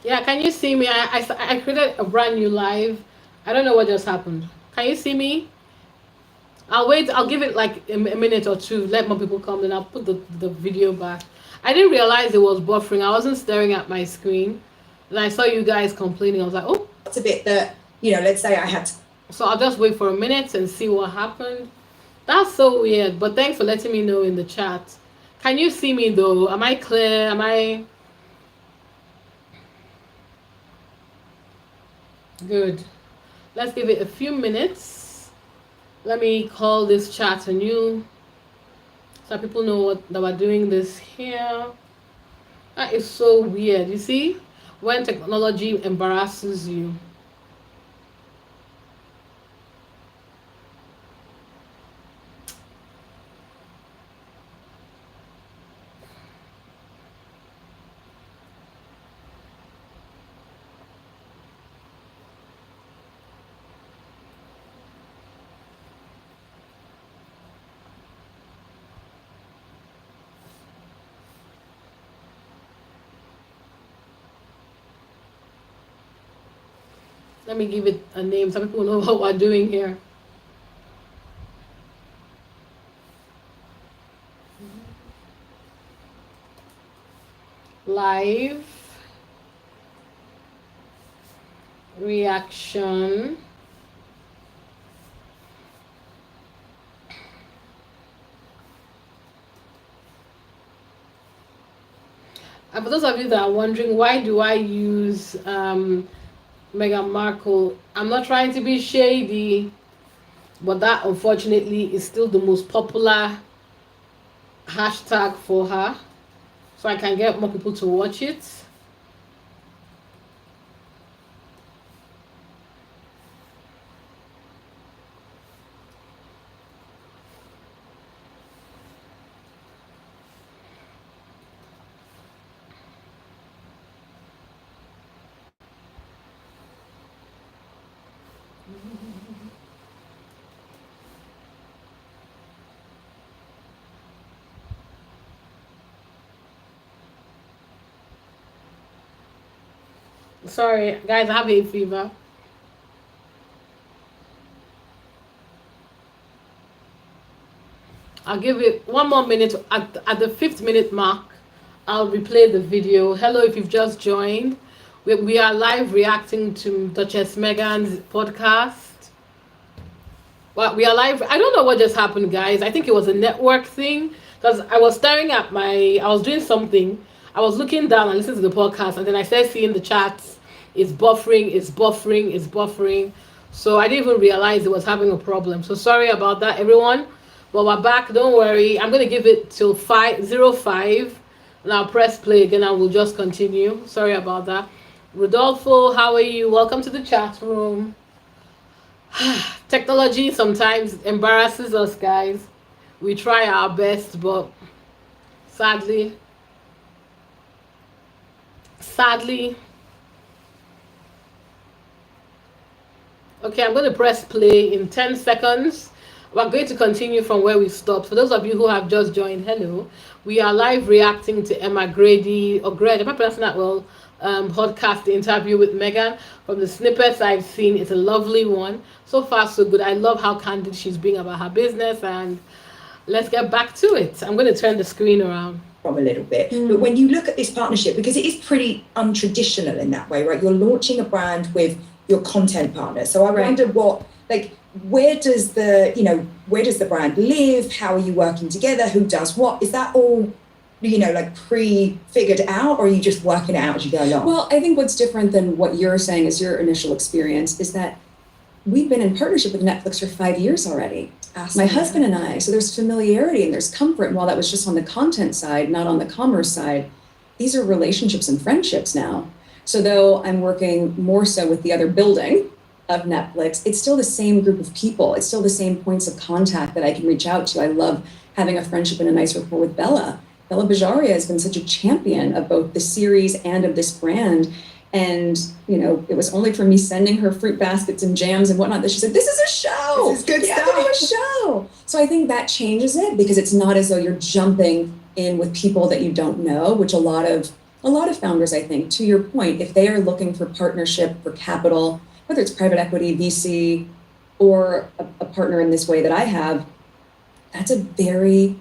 Yeah, can you see me? I created a brand new live. I don't know what just happened. Can you see me? I'll wait. I'll give it like a minute or two. Let more people come, then I'll put the video back. I didn't realize it was buffering. I wasn't staring at my screen, and I saw you guys complaining. I was like, oh. It's a bit that, let's say I had to. So I'll just wait for a minute and see what happened. That's so weird. But thanks for letting me know in the chat. Can you see me though? Am I clear? Am I good? Let's give it a few minutes. Let me call this chat anew so people know that we're doing this here. That is so weird. You see? When technology embarrasses you. Let me give it a name so people know what we're doing here. Live reaction and for those of you that are wondering, why do I use Meghan Markle? I'm not trying to be shady, but that unfortunately is still the most popular hashtag for her, so I can get more people to watch it. Sorry, guys, I have hay fever. I'll give it one more minute. At the 5th minute mark, I'll replay the video. Hello, if you've just joined. We are live reacting to Duchess Meghan's podcast. Well, we are live. I don't know what just happened, guys. I think it was a network thing because I was staring at I was doing something. I was looking down and listening to the podcast, and then I started seeing the chats. It's buffering, it's buffering, it's buffering. So I didn't even realize it was having a problem. So sorry about that, everyone. But we're back. Don't worry. I'm gonna give it till 5:05, and I'll press play again, and we'll just continue. Sorry about that. Rodolfo, how are you? Welcome to the chat room. Technology sometimes embarrasses us, guys. We try our best, but sadly, sadly. Okay, I'm going to press play in 10 seconds. We're going to continue from where we stopped. For those of you who have just joined, hello. We are live reacting to Emma Grady, or Grady, am I pronouncing that well? Podcast interview with Meghan. From the snippets I've seen, it's a lovely one. So far, so good. I love how candid she's being about her business, and let's get back to it. I'm going to turn the screen around. From a little bit. But when you look at this partnership, because it is pretty untraditional in that way, right? You're launching a brand with your content partner. So I wonder where does the brand live? How are you working together? Who does what? Is that all, pre-figured out, or are you just working it out as you go along? Well, I think what's different than what you're saying is your initial experience is that we've been in partnership with Netflix for 5 years already. My husband and I. So there's familiarity and there's comfort. And while that was just on the content side, not on the commerce side, these are relationships and friendships now. So though I'm working more so with the other building of Netflix, it's still the same group of people. It's still the same points of contact that I can reach out to. I love having a friendship and a nice rapport with Bella. Bella Bajaria has been such a champion of both the series and of this brand. And, it was only for me sending her fruit baskets and jams and whatnot that she said, this is a show. This is good stuff. To do a show. So I think that changes it because it's not as though you're jumping in with people that you don't know, which a lot of A lot of founders, I think, to your point, if they are looking for partnership, for capital, whether it's private equity, VC, or a partner in this way that I have, that's a very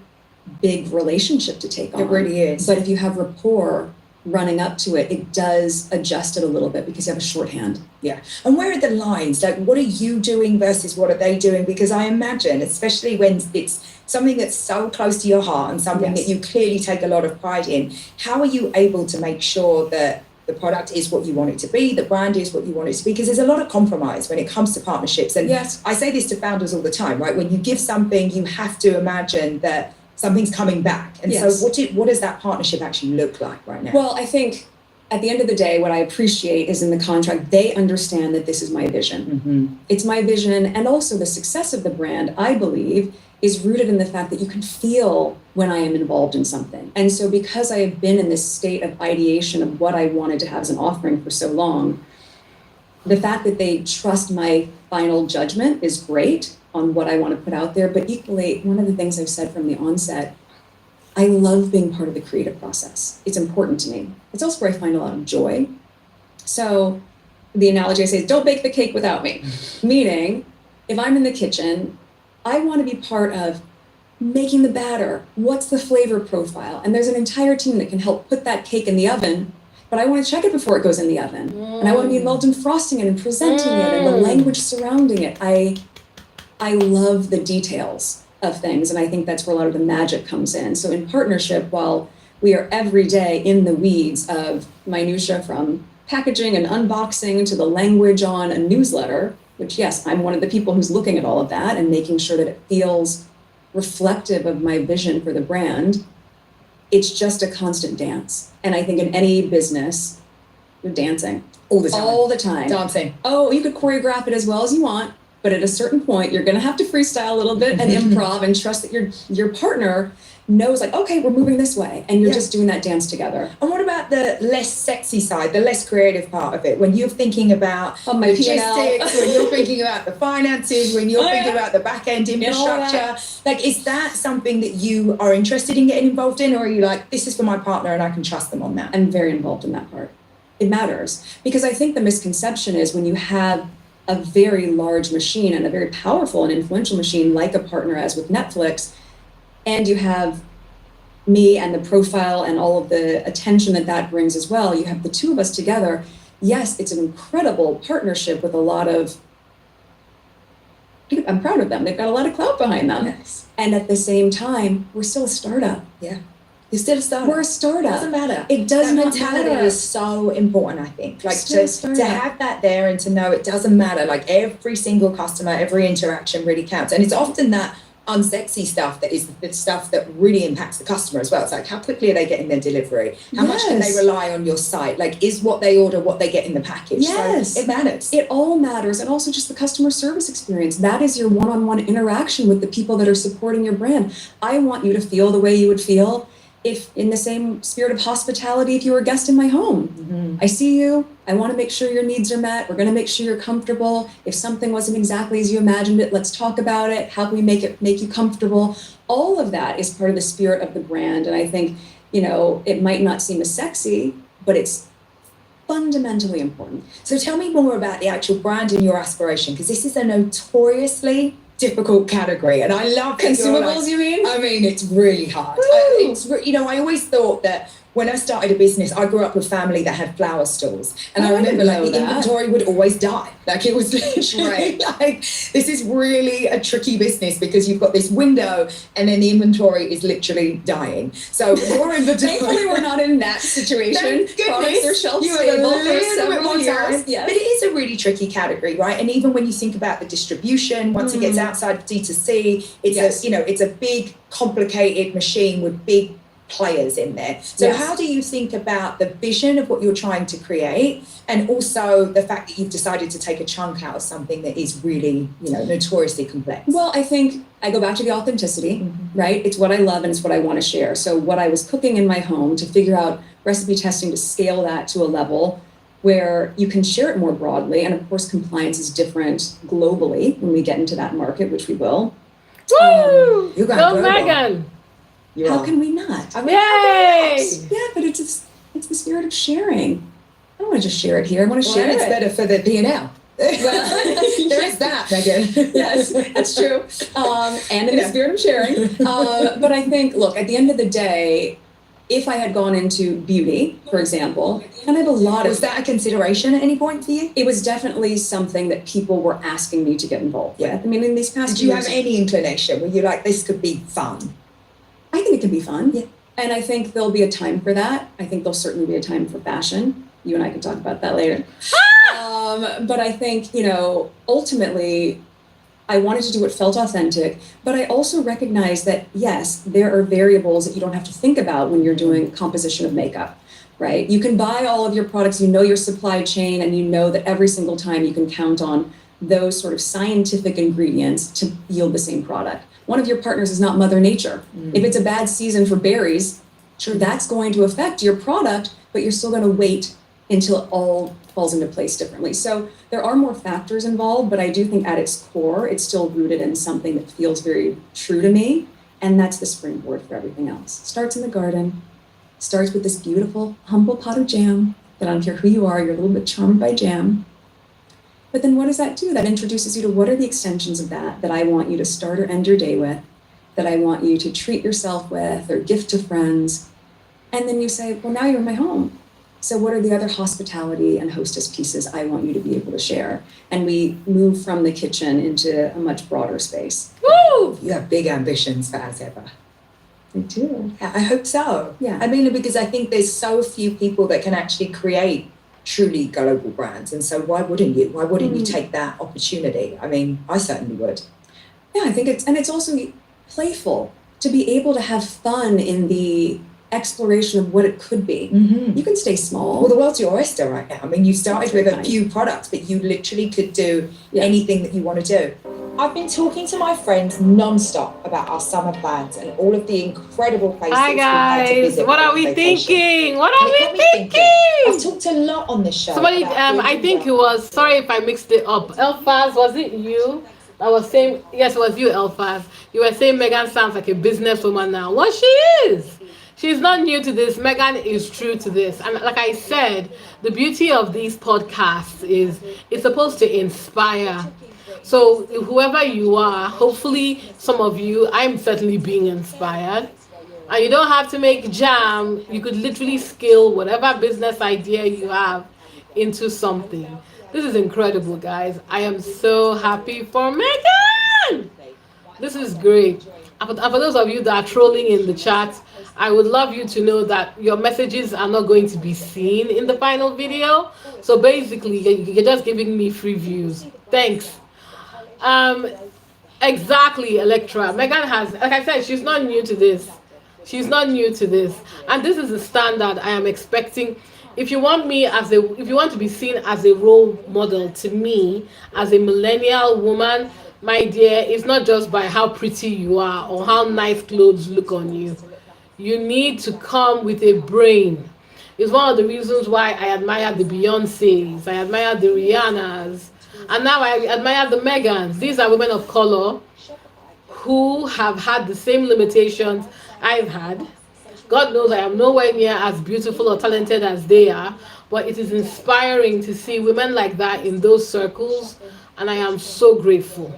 big relationship to take on. It really is. But if you have rapport running up to it, it does adjust it a little bit because you have a shorthand. Yeah. And where are the lines? Like, what are you doing versus what are they doing? Because I imagine, especially when it's something that's so close to your heart and something Yes. that you clearly take a lot of pride in, how are you able to make sure that the product is what you want it to be, the brand is what you want it to be? Because there's a lot of compromise when it comes to partnerships. And Yes. I say this to founders all the time, right? When you give something, you have to imagine that something's coming back. And Yes. so what does that partnership actually look like right now? Well, I think at the end of the day, what I appreciate is in the contract, they understand that this is my vision. Mm-hmm. It's my vision, and also the success of the brand, I believe, is rooted in the fact that you can feel when I am involved in something. And so because I have been in this state of ideation of what I wanted to have as an offering for so long, the fact that they trust my final judgment is great on what I want to put out there. But equally, one of the things I've said from the onset, I love being part of the creative process. It's important to me. It's also where I find a lot of joy. So the analogy I say is don't bake the cake without me. Meaning, if I'm in the kitchen, I want to be part of making the batter. What's the flavor profile? And there's an entire team that can help put that cake in the oven, but I want to check it before it goes in the oven. And I want to be involved in frosting it and presenting it and the language surrounding it. I love the details of things, and I think that's where a lot of the magic comes in. So in partnership, while we are every day in the weeds of minutia from packaging and unboxing to the language on a newsletter, which yes, I'm one of the people who's looking at all of that and making sure that it feels reflective of my vision for the brand, it's just a constant dance. And I think in any business, you're dancing All the time. all the time. Dancing. Oh, you could choreograph it as well as you want, but at a certain point, you're going to have to freestyle a little bit and improv and trust that your partner knows, like, okay, we're moving this way, and you're just doing that dance together. And what about the less sexy side, the less creative part of it? When you're thinking about On my P&L. logistics, when you're thinking about the finances, when you're thinking about the back end infrastructure, like, is that something that you are interested in getting involved in, or are you like, this is for my partner and I can trust them on that? I'm very involved in that part. It matters because I think the misconception is when you have a very large machine and a very powerful and influential machine like a partner as with Netflix, and you have me and the profile and all of the attention that brings as well, you have the two of us together. Yes, it's an incredible partnership with a lot of, I'm proud of them. They've got a lot of clout behind them. Yes. And at the same time, we're still a startup. Yeah. You're still a startup. We're a startup. Doesn't matter. It does That not mentality matter. is so important, I think. Like Still a to startup. have that there and to know it doesn't matter. Like every single customer, every interaction really counts. And it's often that unsexy stuff that is the stuff that really impacts the customer as well. It's like, how quickly are they getting their delivery? How much can they Yes. rely on your site? Like, is what they order what they get in the package? Yes. So it matters. It all matters. And also just the customer service experience. That is your one-on-one interaction with the people that are supporting your brand. I want you to feel the way you would feel if in the same spirit of hospitality, if you were a guest in my home. Mm-hmm. I see you. I want to make sure your needs are met. We're going to make sure you're comfortable. If something wasn't exactly as you imagined it, let's talk about it. How can we make you comfortable? All of that is part of the spirit of the brand. And I think, it might not seem as sexy, but it's fundamentally important. So tell me more about the actual brand and your aspiration, because this is a notoriously difficult category. And I love that you're like, you mean? I mean, it's really hard. I always thought that when I started a business, I grew up with a family that had flower stalls. And I I remember didn't like the know that. inventory would always die. Like it was literally Right. like, this is really a tricky business because you've got this window and then the inventory is literally dying. So your inventory... Thankfully, we're not in that situation. Thank goodness. Products are shelf You have a stable for little bit several more time. years. Yes. But it is a really tricky category, right? And even when you think about the distribution, once it gets outside of D2C, it's Yes. it's a big, complicated machine with big players in there. So Yes. how do you think about the vision of what you're trying to create, and also the fact that you've decided to take a chunk out of something that is really, notoriously complex? Well, I think I go back to the authenticity, right? It's what I love and it's what I want to share. So what I was cooking in my home to figure out recipe testing to scale that to a level where you can share it more broadly. And of course, compliance is different globally when we get into that market, which we will. You're going Go global. Megan! You How are. can we not? I mean, Yay! Yeah, but it's just, It's the spirit of sharing. I don't want to just share it here. I want to Well, share and it's it. better for the P&L. There is that, Megan. Yes, that's true. And in the spirit of sharing. But I think, look, at the end of the day, if I had gone into beauty, for example, and I have a lot of... Was that a consideration at any point for you? It was definitely something that people were asking me to get involved with. I mean, in these past Did you years... have any inclination? Were you like, this could be fun? I think it can be fun. Yeah. And I think there'll be a time for that. I think there'll certainly be a time for fashion. You and I can talk about that later. But I think, ultimately, I wanted to do what felt authentic, but I also recognize that, yes, there are variables that you don't have to think about when you're doing composition of makeup, right? You can buy all of your products, you know your supply chain, and you know that every single time you can count on those sort of scientific ingredients to yield the same product. One of your partners is not Mother Nature. If it's a bad season for berries, sure, that's going to affect your product, but you're still going to wait until it all falls into place differently. So there are more factors involved, but I do think at its core, it's still rooted in something that feels very true to me. And that's the springboard for everything else. Starts in the garden, starts with this beautiful, humble pot of jam that I don't care who you are, you're a little bit charmed by jam. But then what does that do? That introduces you to what are the extensions of that I want you to start or end your day with, that I want you to treat yourself with or gift to friends. And then you say, well, now you're in my home. So what are the other hospitality and hostess pieces I want you to be able to share? And we move from the kitchen into a much broader space. Woo! You have big ambitions for As Ever. I do. I hope so. Yeah. I mean, because I think there's so few people that can actually create truly global brands. And so why wouldn't you? Why wouldn't you take that opportunity? I mean, I certainly would. Yeah, I think it's also playful to be able to have fun in the exploration of what it could be. Mm-hmm. You can stay small. Well, the world's your oyster right now. I mean, you started with a Nice. few products, but you literally could do anything that you want to do. I've been talking to my friends non-stop about our summer plans and all of the incredible places Hi we've had to guys, visit. what are on we vacation. thinking? What And are it got we me thinking? I've talked a lot on this show. Somebody, about I think it was, sorry if I mixed it up. Elfaz, was it you? That was saying, yes, it was you, Elfaz. You were saying Megan sounds like a businesswoman now. Well, she is. She's not new to this. Megan is true to this. And like I said, the beauty of these podcasts is it's supposed to inspire. So whoever you are, hopefully some of you, I'm certainly being inspired. And you don't have to make jam. You could literally scale whatever business idea you have into something. This is incredible, guys. I am so happy for Megan. This is great. And for those of you that are trolling in the chat, I would love you to know that your messages are not going to be seen in the final video. So basically, you're just giving me free views. Thanks. Exactly, Electra. Megan has, like I said, she's not new to this. She's not new to this. And this is the standard I am expecting. If you want to be seen as a role model to me, as a millennial woman, my dear, it's not just by how pretty you are or how nice clothes look on you. You need to come with a brain. It's one of the reasons why I admire the Beyoncés, I admire the Rihannas, and now I admire the Megans. These are women of color who have had the same limitations I've had. God knows I am nowhere near as beautiful or talented as they are, but it is inspiring to see women like that in those circles, and I am so grateful.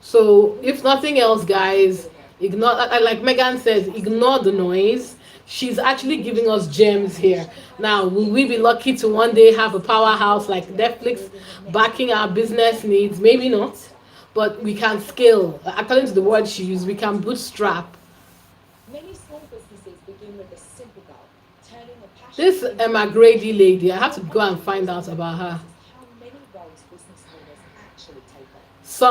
So if nothing else, guys, ignore, like Megan says, ignore the noise. She's actually giving us gems here. Now, will we be lucky to one day have a powerhouse like Netflix backing our business needs? Maybe not, but we can scale. According to the word she used, we can bootstrap. Many small businesses begin with a simple goal, turning a passion This into Emma Grady lady, I have to go and find out about her. how many roles business owners actually take on. So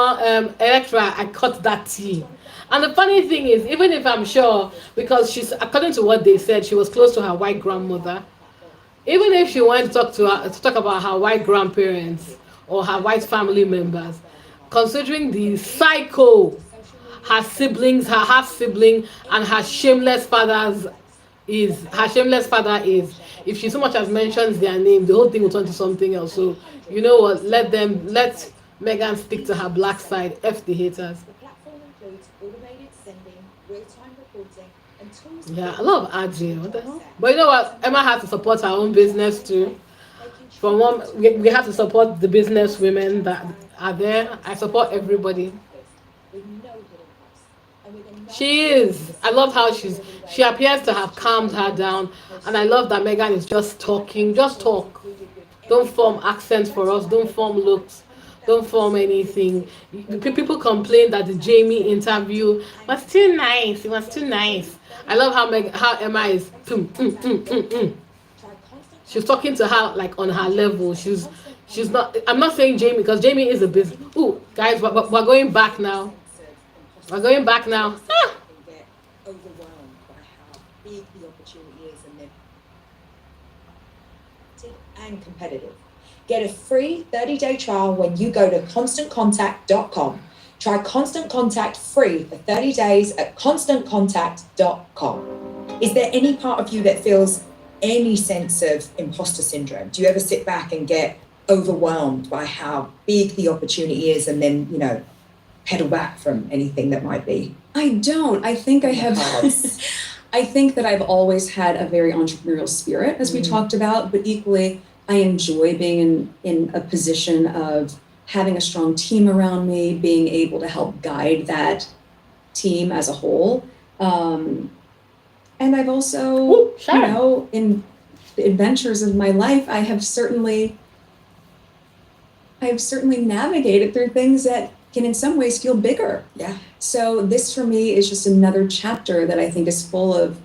Electra, I cut that tea. And the funny thing is, even if I'm sure, because she's, according to what they said, she was close to her white grandmother. Even if she went to talk about her white grandparents or her white family members, considering the psycho her siblings, her half sibling, and her shameless father is, if she so much as mentions their name, the whole thing will turn to something else. So you know what? Let Megan stick to her black side. F the haters. The platform includes automated sending, real-time reporting, and tools Yeah, for I love Aji. What the hell? But you know what? Emma has to support her own business too. making sure From one, we have to support the business women that are there. I support everybody. with no hidden costs and with enough She is. I love how she appears to have calmed her down, and I love that Megan is just talking. Just talk. Don't form accents for us. Don't form looks. Don't form anything. People complain that the Jamie interview was too nice. It was too nice. I love how Emma is. She's talking to her like on her level. She's not. I'm not saying Jamie because Jamie is a business. Ooh, guys, we're going back now. We're going back now. Ah! Get overwhelmed by how big the opportunity is and competitive. Get a free 30-day trial when you go to constantcontact.com. Try Constant Contact free for 30 days at constantcontact.com. Is there any part of you that feels any sense of imposter syndrome? Do you ever sit back and get overwhelmed by how big the opportunity is and then, pedal back from anything that might be? I don't. I think I have. I think that I've always had a very entrepreneurial spirit, as we talked about, but equally, I enjoy being in a position of having a strong team around me, being able to help guide that team as a whole. And I've also, in the adventures of my life, I have certainly navigated through things that can in some ways feel bigger. Yeah. So this for me is just another chapter that I think is full of,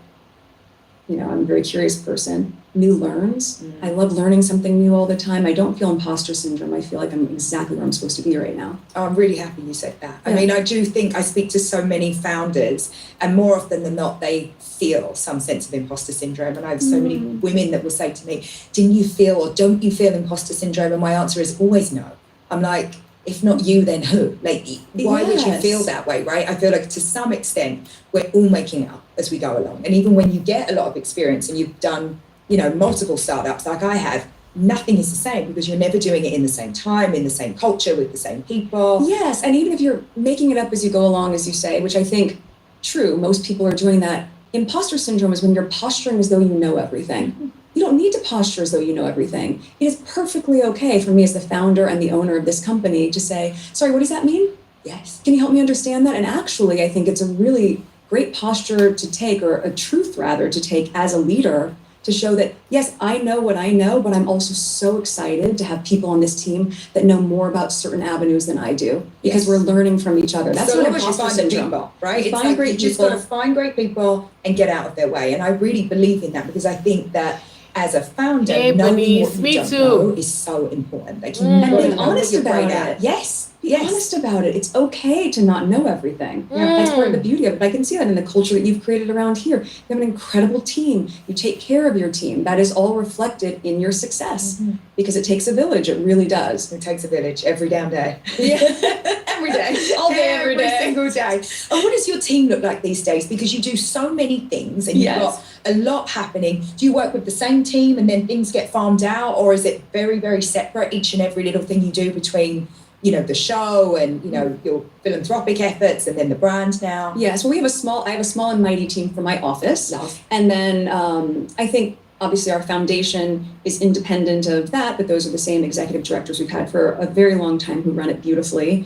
I'm a very curious person, new learns. I love learning something new all the time. I don't feel imposter syndrome. I feel like I'm exactly where I'm supposed to be right now. Oh, I'm really happy you said that. I Yeah. mean, I do think I speak to so many founders, and more often than not, they feel some sense of imposter syndrome. And I have so many women that will say to me, didn't you feel or don't you feel imposter syndrome? And my answer is always no. I'm like, if not you, then who? Like, why would you Yes. feel that way, right? I feel like to some extent, we're all making it up as we go along. And even when you get a lot of experience and you've done, multiple startups like I have, nothing is the same because you're never doing it in the same time, in the same culture, with the same people. Yes, and even if you're making it up as you go along, as you say, which I think true, most people are doing that. Imposter syndrome is when you're posturing as though you know everything. You don't need to posture as though you know everything. It is perfectly okay for me as the founder and the owner of this company to say, sorry, what does that mean? Yes. Can you help me understand that? And actually, I think it's a really great posture to take, or a truth rather, to take as a leader, to show that, yes, I know what I know, but I'm also so excited to have people on this team that know more about certain avenues than I do, because Yes. we're learning from each other. That's so what long as you imposter find the syndrome. people, right? You It's find like great you just got to people. find great people and get out of their way. And I really believe in that because I think that as a founder, Hey, knowing Bernice, what you me don't too. know is so important. Like, you And gotta being know what honest you're great about at. it. Yes. Be Yes. honest about it. It's okay to not know everything. That's part of the beauty of it. I can see that in the culture that you've created around here. You have an incredible team. You take care of your team. That is all reflected in your success because it takes a village. It really does. It takes a village every damn day. Every day. All day, every day. single day. And what does your team look like these days? Because you do so many things and you've Yes. got a lot happening. Do you work with the same team and then things get farmed out, or is it very, very separate, each and every little thing you do between, the show and, your philanthropic efforts and then the brand now? Yes. Well, I have a small and mighty team for my office. Love. And then I think obviously our foundation is independent of that, but those are the same executive directors we've had for a very long time who run it beautifully.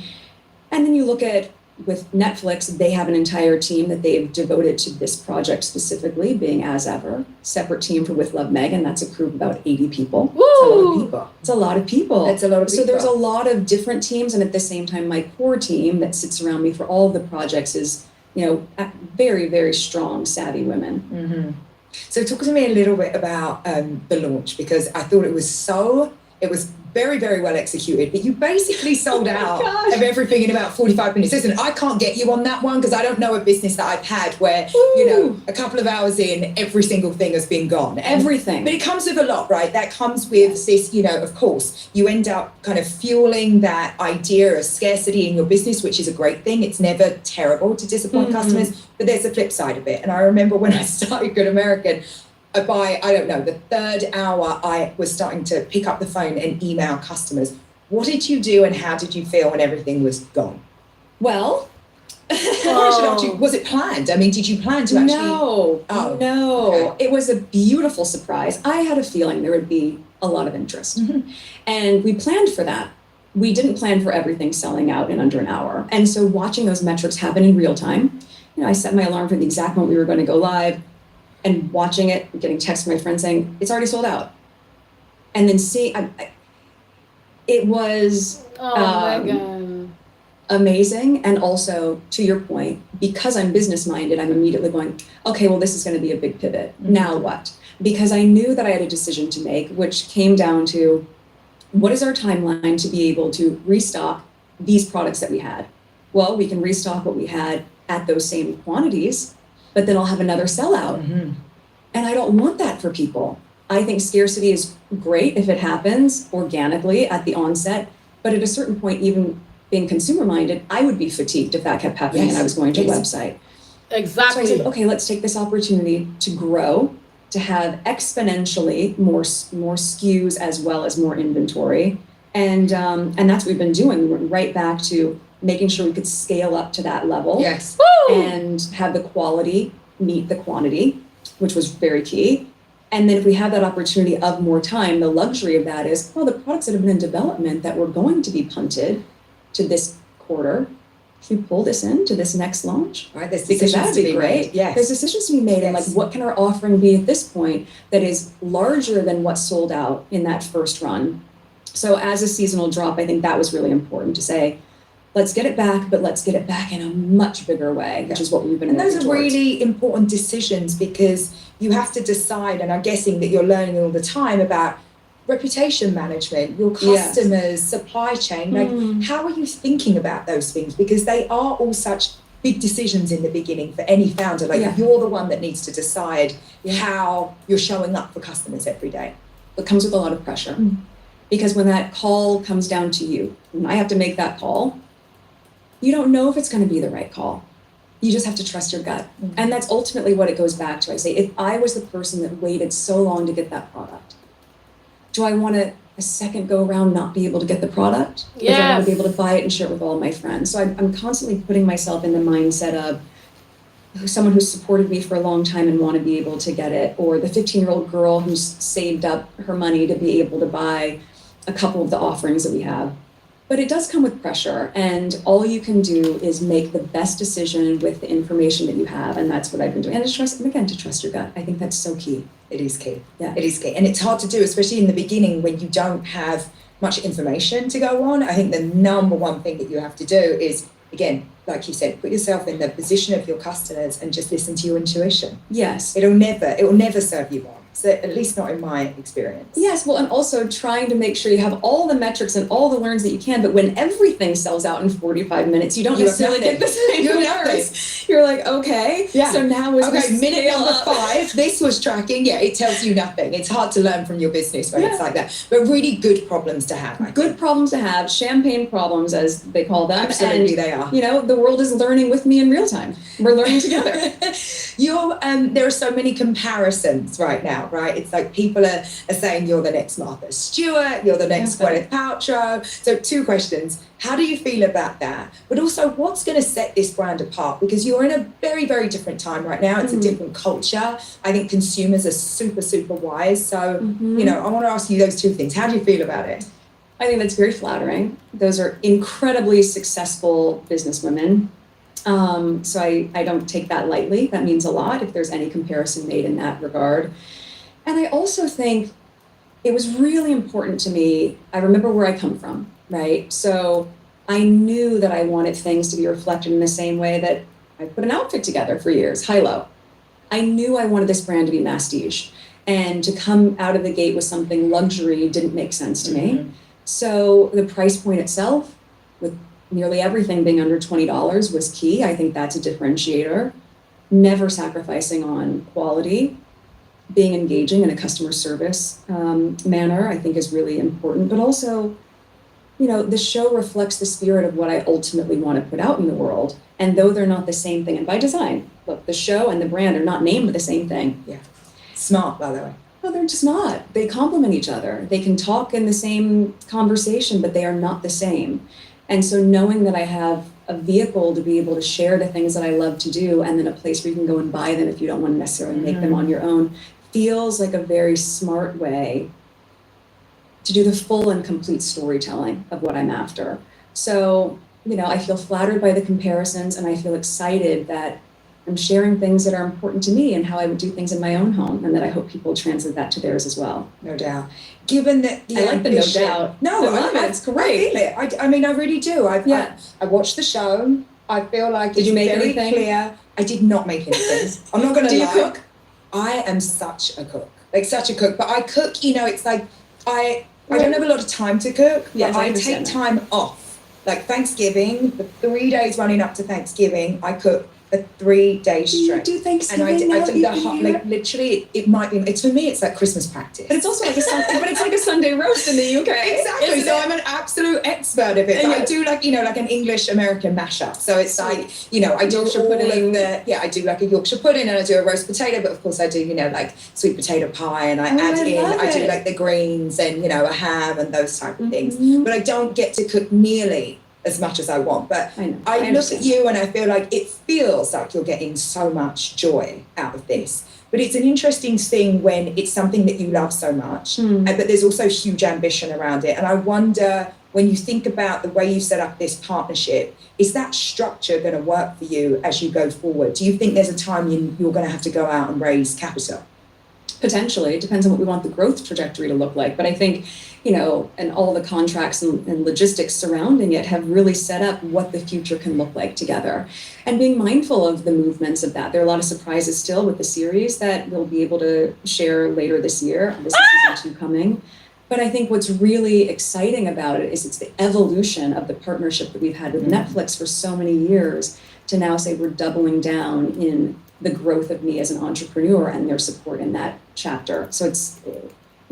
And then you look at with Netflix, they have an entire team that they've devoted to this project specifically, being As Ever. Separate team for With Love Megan. That's a crew of about 80 people. It's a lot of Woo! people. It's a lot of people. It's a lot of So people. there's a lot of different teams, and at the same time, my core team that sits around me for all of the projects is, very, very strong, savvy women. Mm-hmm. So talk to me a little bit about the launch, because I thought it was very, very well executed, but you basically sold out of everything in about 45 minutes. Listen, I can't get you on that one because I don't know a business that I've had where, a couple of hours in, every single thing has been gone. And Everything. But it comes with a lot, right? That comes with this, of course, you end up kind of fueling that idea of scarcity in your business, which is a great thing. It's never terrible to disappoint customers, but there's a flip side of it. And I remember when I started Good American, by, the third hour, I was starting to pick up the phone and email customers. What did you do and how did you feel when everything was gone? Well, I should ask you, was it planned? I mean, did you plan to actually? No, Oh, no. okay. It was a beautiful surprise. I had a feeling there would be a lot of interest. Mhm. And we planned for that. We didn't plan for everything selling out in under an hour. And so watching those metrics happen in real time, I set my alarm for the exact moment we were going to go live, and watching it, getting texts from my friend saying, it's already sold out. And then it was Oh my God. amazing. And also, to your point, because I'm business minded, I'm immediately going, okay, well, this is going to be a big pivot. Mm-hmm. Now what? Because I knew that I had a decision to make, which came down to what is our timeline to be able to restock these products that we had? Well, we can restock what we had at those same quantities, but then I'll have another sellout. Mhm. And I don't want that for people. I think scarcity is great if it happens organically at the onset, but at a certain point, even being consumer minded, I would be fatigued if that kept happening and I was going to a Yes. website. So I Exactly. said, okay, let's take this opportunity to grow, to have exponentially more SKUs as well as more inventory, and that's what we've been doing. We went right back to making sure we could scale up to that level Yes. Woo! and have the quality meet the quantity, which was very key. And then if we have that opportunity of more time, the luxury of that is, well, the products that have been in development that were going to be punted to this quarter, should we pull this in to this next launch? Right. There's Because decisions that'd to be be great. made. Yes. There's decisions to be made, and Yes. like, what can our offering be at this point that is larger than what's sold out in that first run? So as a seasonal drop, I think that was really important to say, let's get it back, but let's get it back in a much bigger way, which is what we've been And those working are towards. really important decisions because you have to decide, and I'm guessing that you're learning all the time about reputation management, your Yes. customers, supply chain. Like, how are you thinking about those things? Because they are all such big decisions in the beginning for any founder. Like, Yeah. you're the one that needs to decide Yeah. how you're showing up for customers every day. It comes with a lot of pressure. Mm. Because when that call comes down to you, and I have to make that call, you don't know if it's going to be the right call. You just have to trust your gut. Mhm. And that's ultimately what it goes back to. I say, if I was the person that waited so long to get that product, do I want to a second go around not be able to get the product? Or do I want to be Yes. able to buy it and share it with all my friends? So I'm constantly putting myself in the mindset of someone who's supported me for a long time and want to be able to get it, or the 15-year-old girl who's saved up her money to be able to buy a couple of the offerings that we have. But it does come with pressure, and all you can do is make the best decision with the information that you have, and that's what I've been doing. And to trust your gut. I think that's so key. It is key. Yeah. It is key. And it's hard to do, especially in the beginning when you don't have much information to go on. I think the number one thing that you have to do is, again, like you said, put yourself in the position of your customers and just listen to your intuition. Yes. It will never serve you wrong. So at least not in my experience. Yes, well, and also trying to make sure you have all the metrics and all the learns that you can, but when everything sells out in 45 minutes, you don't You have necessarily nothing. get the same You have learns. You're like, okay, Yeah. so now is Okay, minute number 5, five. this was tracking. Yeah, it tells you nothing. It's hard to learn from your business when it's Yeah. like that. But really good problems to have. I Good think. problems to have, champagne problems, as they call them. Absolutely, And, they are. you know, the world is learning with me in real time. We're learning together. There are so many comparisons right now, right? It's like people are saying you're the next Martha Stewart, you're the next Okay. Gwyneth Paltrow. So 2 questions. How do you feel about that? But also, what's going to set this brand apart? Because you're in a very, very different time right now. It's a different culture. I think consumers are super, super wise. So, I want to ask you those 2 things. How do you feel about it? I think that's very flattering. Those are incredibly successful businesswomen. So I don't take that lightly. That means a lot if there's any comparison made in that regard. And I also think it was really important to me. I remember where I come from, right? So I knew that I wanted things to be reflected in the same way that I put an outfit together for years, high-low. I knew I wanted this brand to be masstige. And to come out of the gate with something luxury didn't make sense to me. So the price point itself, with nearly everything being under $20, was key. I think that's a differentiator. Never sacrificing on quality. Being engaging in a customer service manner, I think, is really important. But also, the show reflects the spirit of what I ultimately want to put out in the world. And though they're not the same thing, and by design, look, the show and the brand are not named the same thing. Smart, by the way. No, they're just not. They complement each other. They can talk in the same conversation, but they are not the same. And so knowing that I have a vehicle to be able to share the things that I love to do, and then a place where you can go and buy them if you don't want to necessarily make them on your own, feels like a very smart way to do the full and complete storytelling of what I'm after. So, I feel flattered by the comparisons, and I feel excited that I'm sharing things that are important to me and how I would do things in my own home, and that I hope people translate that to theirs as well. No doubt. Given that I like the no ambition- doubt. No, I love it. It's great. I feel it. I mean, I really do. I watched the show. I feel like Did it's you make very anything? clear. I did not make anything. I'm not going to Do you lie. cook? I am such a cook, such a cook. But I cook. It's like I don't have a lot of time to cook. Yes, but I I understand take that. time off. Like Thanksgiving, the 3 days running up to Thanksgiving, I cook for 3 days Do you straight. do And Thanksgiving I now do that you the can hot, hear? like literally, it might be. It's for me. It's like Christmas practice. But it's also like a Sunday roast in the UK. Exactly. Isn't So it? I'm an absolute expert of it. And But I you- do like an English American mashup. So it's Sweet. like, I do Yorkshire all pudding. of the I do like a Yorkshire pudding, and I do a roast potato, but of course I do, like sweet potato pie, and I Oh, add I in, love I do it. like the greens and, a ham and those type of things. Mhm. But I don't get to cook nearly as much as I want. But I know. I look understand. at you and I feel like it feels like you're getting so much joy out of this. But it's an interesting thing when it's something that you love so much, but there's also huge ambition around it. And I wonder, when you think about the way you set up this partnership, is that structure going to work for you as you go forward? Do you think there's a time you're going to have to go out and raise capital? Potentially. It depends on what we want the growth trajectory to look like. But I think, and all the contracts and logistics surrounding it have really set up what the future can look like together. And being mindful of the movements of that. There are a lot of surprises still with the series that we'll be able to share later this year. This is season 2 coming. But I think what's really exciting about it is it's the evolution of the partnership that we've had with Netflix for so many years to now say we're doubling down in the growth of me as an entrepreneur and their support in that chapter. So it's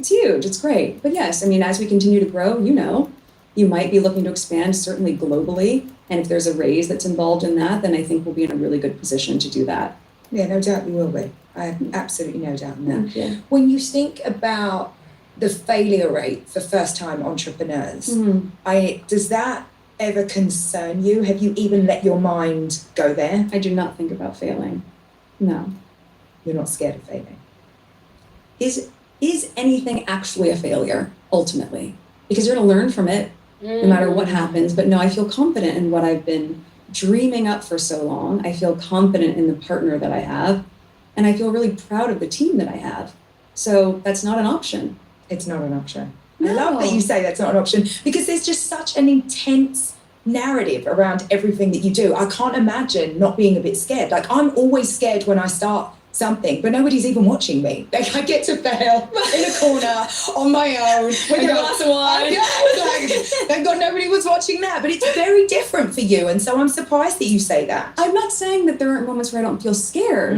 huge. It's great. But yes, I mean, as we continue to grow, you might be looking to expand certainly globally. And if there's a raise that's involved in that, then I think we'll be in a really good position to do that. Yeah, no doubt you will be. I have absolutely no doubt in that. Yeah. When you think about the failure rate for first-time entrepreneurs, does that ever concern you? Have you even let your mind go there? I do not think about failing. No. You're not scared of failing. Is anything actually a failure ultimately? Because you're going to learn from it no matter what happens. But no, I feel confident in what I've been dreaming up for so long. I feel confident in the partner that I have. And I feel really proud of the team that I have. So that's not an option. It's not an option. No. I love that you say that's not an option, because there's just such an intense narrative around everything that you do. I can't imagine not being a bit scared. Like, I'm always scared when I start something, but nobody's even watching me. Like, I get to fail in a corner on my own With your glass of wine. Thank God nobody was watching that. But it's very different for you, and so I'm surprised that you say that. I'm not saying that there aren't moments where I don't feel scared.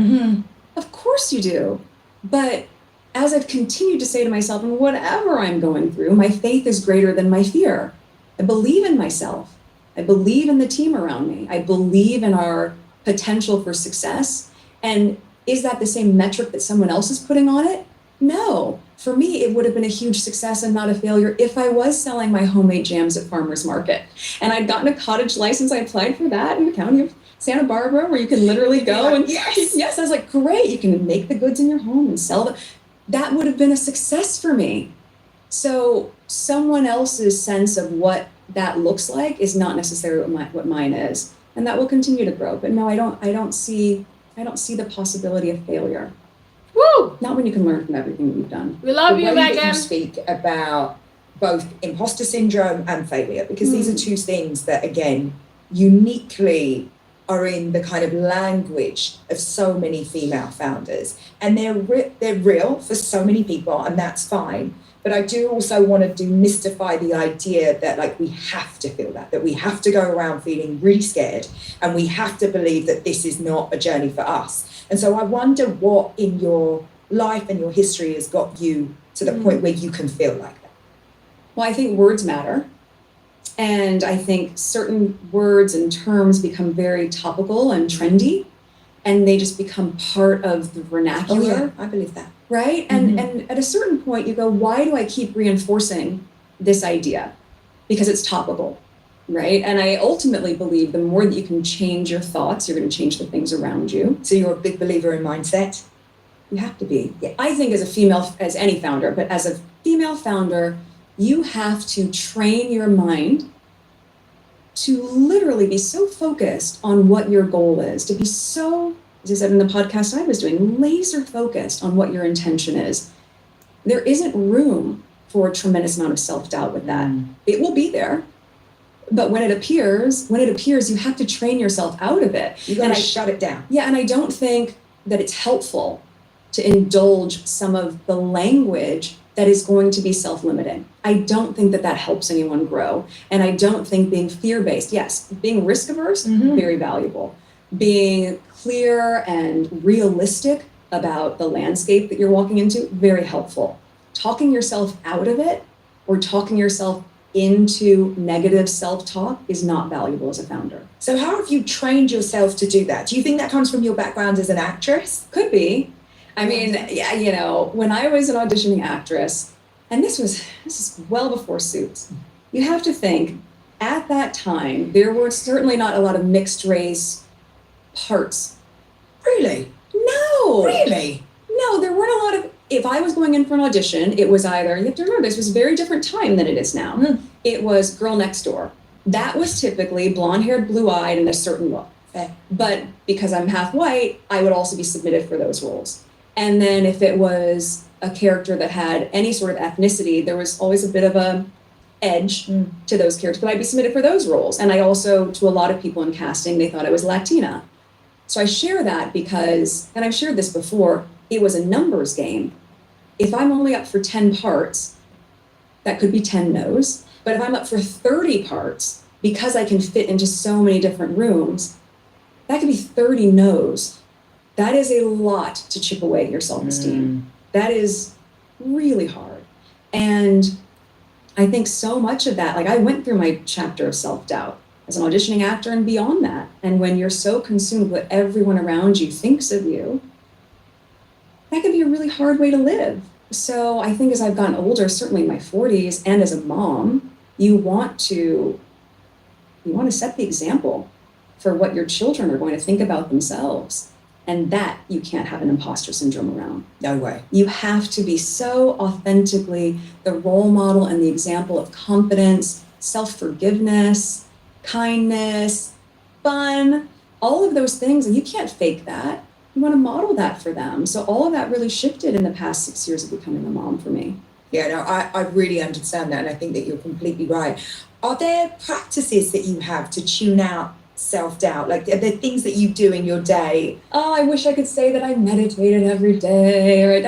Of course you do. But as I've continued to say to myself, and whatever I'm going through, my faith is greater than my fear. I believe in myself. I believe in the team around me. I believe in our potential for success. And is that the same metric that someone else is putting on it? No. For me, it would have been a huge success and not a failure if I was selling my homemade jams at Farmers Market. And I'd gotten a cottage license. I applied for that in the county of Santa Barbara, where you can literally go and yes, I was like, great, you can make the goods in your home and sell them. That would have been a success for me. So someone else's sense of what that looks like is not necessarily what mine is, and that will continue to grow. But no, I don't see the possibility of failure. Woo! Not when you can learn from everything that you've done. We love The you, way that Megan. you speak about both imposter syndrome and failure, because these are two things that, again, uniquely are in the kind of language of so many female founders. And they're real for so many people, and that's fine. But I do also want to demystify the idea that, like, we have to feel that we have to go around feeling really scared, and we have to believe that this is not a journey for us. And so I wonder what in your life and your history has got you to the point where you can feel like that. Well, I think words matter. And I think certain words and terms become very topical and trendy, and they just become part of the vernacular. I believe that. Right? And at a certain point you go, why do I keep reinforcing this idea? Because it's topical. right? And I ultimately believe the more that you can change your thoughts, you're going to change the things around you. So you're a big believer in mindset? You have to be. Yeah. I think as a female, as any founder, but as a female founder, you have to train your mind to literally be so focused on what your goal is, to be so, as I said in the podcast I was doing, laser focused on what your intention is. There isn't room for a tremendous amount of self-doubt with that. It will be there, but when it appears, you have to train yourself out of it. You got to shut it down. Yeah, and I don't think that it's helpful to indulge some of the language that is going to be self-limiting. I don't think that that helps anyone grow. And I don't think being fear-based, yes, being risk-averse, very valuable. Being clear and realistic about the landscape that you're walking into, very helpful. Talking yourself out of it or talking yourself into negative self-talk is not valuable as a founder. So how have you trained yourself to do that? Do you think that comes from your background as an actress? Could be. I mean, yeah, you know, when I was an auditioning actress, and this is well before Suits, you have to think, at that time, there were certainly not a lot of mixed race parts. Really? No. Really? No, there weren't a lot of, if I was going in for an audition, it was either, you have to remember, this was a very different time than it is now. It was Girl Next Door. That was typically blonde-haired, blue-eyed, and a certain look. Fair. But because I'm half white, I would also be submitted for those roles. And then if it was a character that had any sort of ethnicity, there was always a bit of a edge to those characters, but I'd be submitted for those roles. And I also, to a lot of people in casting, they thought I was Latina. So I share that because, and I've shared this before, it was a numbers game. If I'm only up for 10 parts, that could be 10 no's. But if I'm up for 30 parts, because I can fit into so many different rooms, that could be 30 no's. That is a lot to chip away at your self-esteem. That is really hard. And I think so much of that, like I went through my chapter of self-doubt as an auditioning actor and beyond that. And when you're so consumed with what everyone around you thinks of you, that can be a really hard way to live. So I think as I've gotten older, certainly in my 40s and as a mom, you want to set the example for what your children are going to think about themselves. And that you can't have an imposter syndrome around. No way. You have to be so authentically the role model and the example of confidence, self-forgiveness, kindness, fun, all of those things. And you can't fake that. You want to model that for them. So all of that really shifted in the past 6 years of becoming a mom for me. Yeah, no, I really understand that. And I think that you're completely right. Are there practices that you have to tune out self-doubt? Like, are there things that you do in your day? Oh, I wish I could say that I meditated every day. Or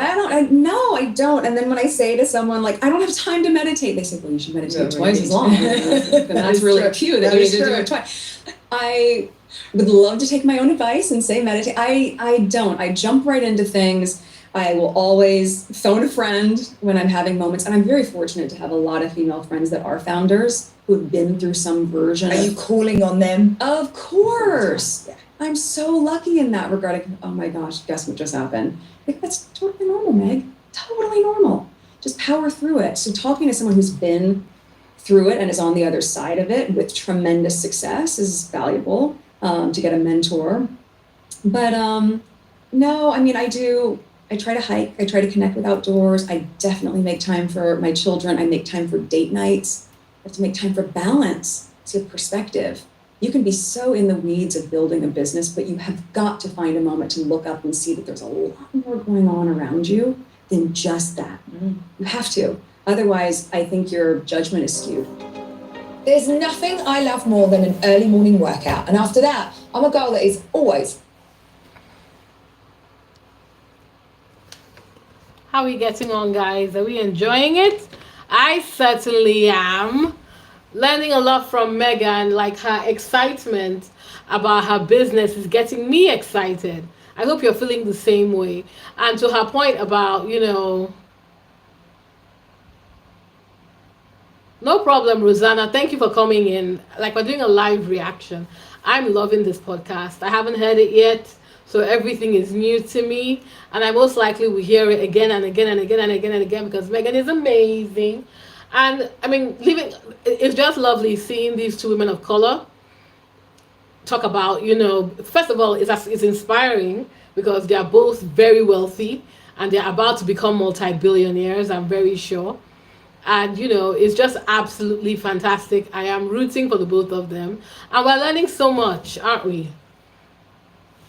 no, I don't. And then when I say to someone, like, I don't have time to meditate, they say, well, you should meditate twice as long. And that's really cute that you need to do it twice. I would love to take my own advice and say meditate. I don't. I jump right into things. I will always phone a friend when I'm having moments. And I'm very fortunate to have a lot of female friends that are founders who have been through some version. Are you calling on them? Of course. Yeah. I'm so lucky in that regard. Oh my gosh, guess what just happened? Like, that's totally normal, Meg. Totally normal. Just power through it. So talking to someone who's been through it and is on the other side of it with tremendous success is valuable, to get a mentor. But no, I mean, I try to hike. I try to connect with outdoors. I definitely make time for my children. I make time for date nights. I have to make time for balance, to perspective. You can be so in the weeds of building a business, but you have got to find a moment to look up and see that there's a lot more going on around you than just that. You have to. Otherwise, I think your judgment is skewed. There's nothing I love more than an early morning workout. And after that, I'm a girl that is always. How are we getting on, guys? Are we enjoying it? I certainly am. Learning a lot from Megan, like her excitement about her business is getting me excited. I hope you're feeling the same way. And to her point about, no problem, Rosanna. Thank you for coming in. Like, we're doing a live reaction. I'm loving this podcast. I haven't heard it yet, so everything is new to me. And I most likely will hear it again and again and again and again and again because Megan is amazing. And I mean, it's just lovely seeing these two women of color talk about, first of all, it's inspiring because they are both very wealthy and they're about to become multi-billionaires, I'm very sure. And, it's just absolutely fantastic. I am rooting for the both of them. And we're learning so much, aren't we?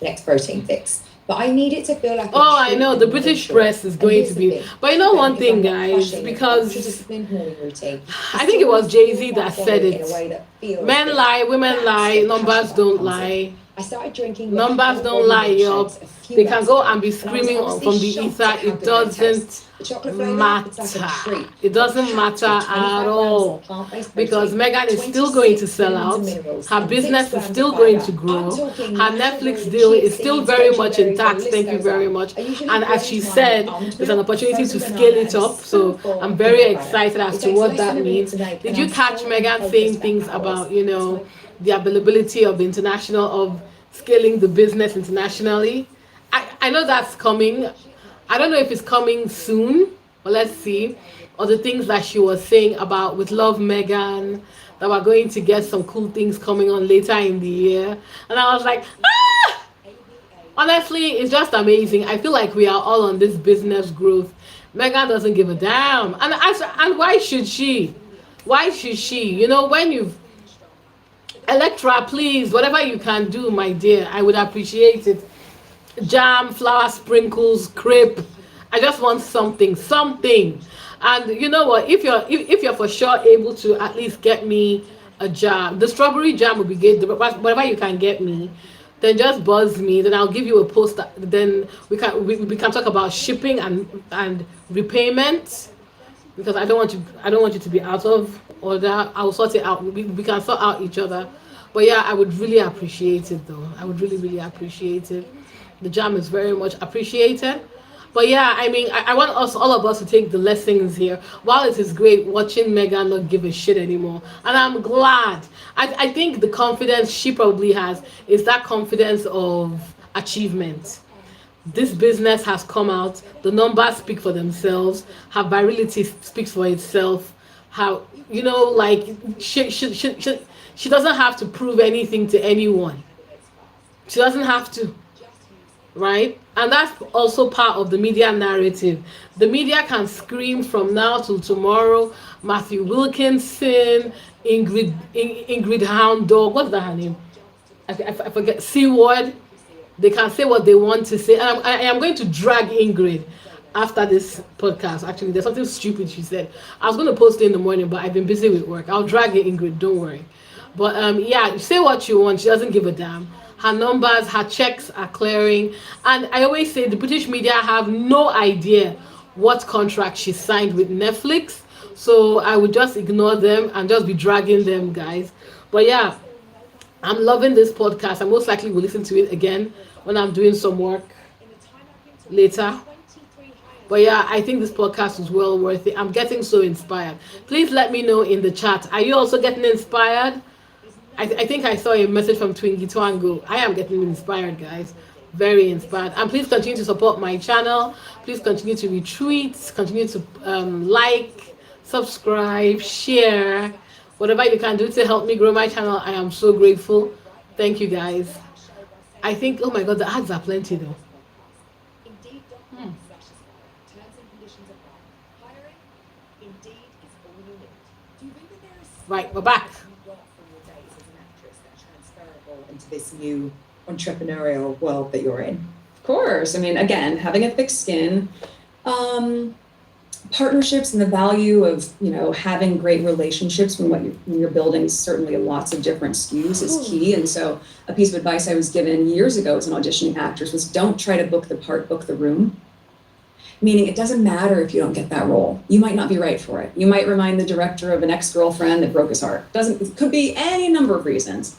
Next protein fix. But I need it to feel like Oh, I know. The British press is going to be. But you know one thing, guys, because I think it was Jay-Z that said it. Men lie, women lie, numbers don't lie. I started drinking. Numbers don't lie, yo. They can go and be screaming from the ether. It doesn't matter. It doesn't matter at all. Because Meghan is still going to sell out. Her business is still going to grow. Her Netflix deal is still very much intact. Thank you very much. And as she said, there's an opportunity to scale it up. So I'm very excited as to what that means. Did you catch Meghan saying things about, the availability of of scaling the business internationally? I know that's coming. I don't know if it's coming soon, but let's see. Or the things that she was saying about with Love Meghan, that we're going to get some cool things coming on later in the year. And I was like, ah! Honestly, it's just amazing. I feel like we are all on this business growth. Meghan doesn't give a damn. And why should she? Why should she? When you've Electra, please, whatever you can do, my dear, I would appreciate it. Jam, flour, sprinkles, crepe. I just want something. And you know what? If you're for sure able to at least get me a jam, the strawberry jam would be good. Whatever you can get me, then just buzz me. Then I'll give you a post. Then we can talk about shipping and repayment, because I don't want you to be out of order. I'll sort it out. We can sort out each other. But yeah, I would really appreciate it though. I would really, really appreciate it. The jam is very much appreciated. But yeah, I mean, I want all of us to take the lessons here. While it is great watching Meghan not give a shit anymore, and I'm glad. I think the confidence she probably has is that confidence of achievement. This business has come out. The numbers speak for themselves. Her virility speaks for itself. How she doesn't have to prove anything to anyone. She doesn't have to, right? And that's also part of the media narrative. The media can scream from now till tomorrow. Matthew Wilkinson, Ingrid Hound Dog, what's that her name? I forget. Seward. They can say what they want to say. And I am going to drag Ingrid after this podcast. Actually, there's something stupid she said. I was going to post it in the morning, but I've been busy with work. I'll drag it, Ingrid. Don't worry. But yeah, say what you want. She doesn't give a damn. Her numbers, her checks are clearing. And I always say the British media have no idea what contract she signed with Netflix. So I would just ignore them and just be dragging them, guys. But yeah, I'm loving this podcast. I most likely will listen to it again when I'm doing some work later. But yeah, I think this podcast is well worth it. I'm getting so inspired. Please let me know in the chat. Are you also getting inspired? I think I saw a message from Twingy Twango. I am getting inspired, guys. Very inspired. And please continue to support my channel. Please continue to retweet. Continue to like, subscribe, share. Whatever you can do to help me grow my channel, I am so grateful. Thank you, guys. I think, oh my God, the ads are plenty though. Right, we're back. Into this new entrepreneurial world that you're in. Of course. I mean, again, having a thick skin, partnerships and the value of, having great relationships when you're building certainly lots of different SKUs is key. And so a piece of advice I was given years ago as an auditioning actress was don't try to book the part, book the room. Meaning it doesn't matter if you don't get that role. You might not be right for it. You might remind the director of an ex-girlfriend that broke his heart. It could be any number of reasons.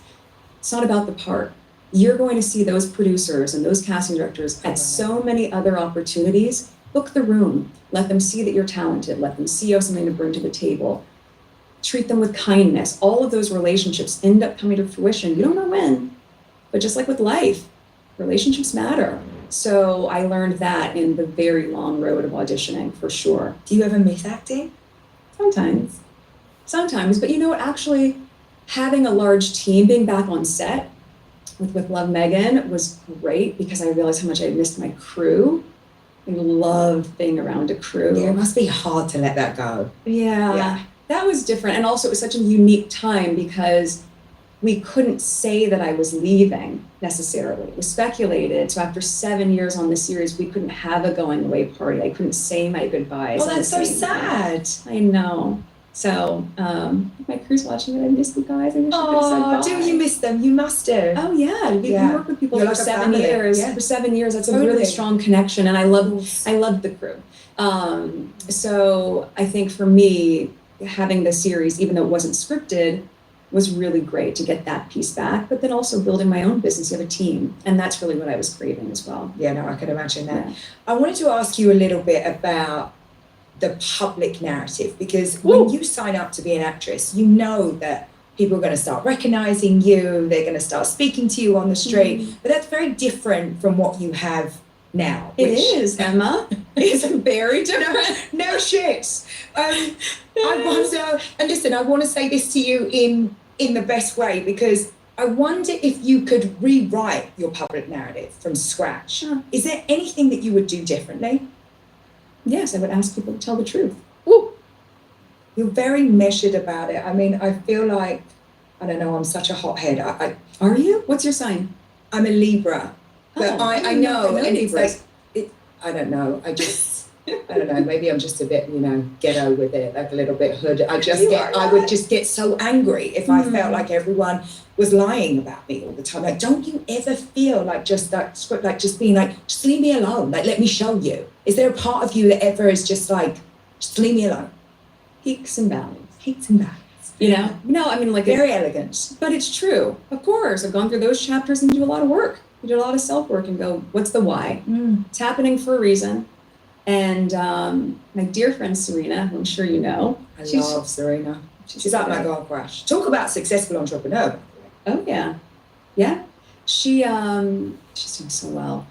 It's not about the part. You're going to see those producers and those casting directors at so many other opportunities. Book the room. Let them see that you're talented. Let them see you have something to bring to the table. Treat them with kindness. All of those relationships end up coming to fruition. You don't know when, but just like with life, relationships matter. So I learned that in the very long road of auditioning, for sure. Do you ever miss acting? Sometimes, but you know what, actually having a large team, being back on set with Love Megan was great because I realized how much I missed my crew. I loved being around a crew. Yeah, it must be hard to let that go. Yeah, that was different. And also it was such a unique time because we couldn't say that I was leaving necessarily. It was speculated. So after 7 years on the series, we couldn't have a going away party. I couldn't say my goodbyes. Oh, on the that's so same night. sad. I know. So my crew's watching it. I miss you guys. I wish I could have said Oh, bye. do you miss them? You must do. Oh yeah, we Yeah. worked with people You're for like a 7 family. years. Yeah. For 7 years, that's a Totally. really strong connection, and I loved the crew. So I think for me, having the series, even though it wasn't scripted, was really great to get that piece back. But then also building my own business, you have a team, and that's really what I was craving as well. Yeah, no, I can imagine that. Yeah. I wanted to ask you a little bit about the public narrative, because when you sign up to be an actress, you know that people are going to start recognizing you, they're going to start speaking to you on the street, but that's very different from what you have now. It is, Emma. It's very different. No shit. I wonder, and listen, I want to say this to you in the best way, because I wonder if you could rewrite your public narrative from scratch. Sure. Is there anything that you would do differently? Yes, I would ask people to tell the truth. Ooh. You're very measured about it. I mean, I feel like, I don't know, I'm such a hothead. Are you? What's your sign? I'm a Libra, but Oh, I know, and it's Libras. like, I don't know, I don't know, maybe I'm just a bit, ghetto with it, like a little bit hood. I would just get so angry if I felt like everyone was lying about me all the time. Like, don't you ever feel like just being like, just leave me alone, like, let me show you? Is there a part of you that ever is just like, just leave me alone? Peaks and valleys. Peaks and valleys. You know? No, I mean, like, Very elegant. but it's true. Of course, I've gone through those chapters and do a lot of work. You do a lot of self-work and go, what's the why? It's happening for a reason. And my dear friend Serena, who I'm sure you know. I love Serena. She's like my girl crush. Talk about successful entrepreneur. Oh yeah, yeah. She's doing so well.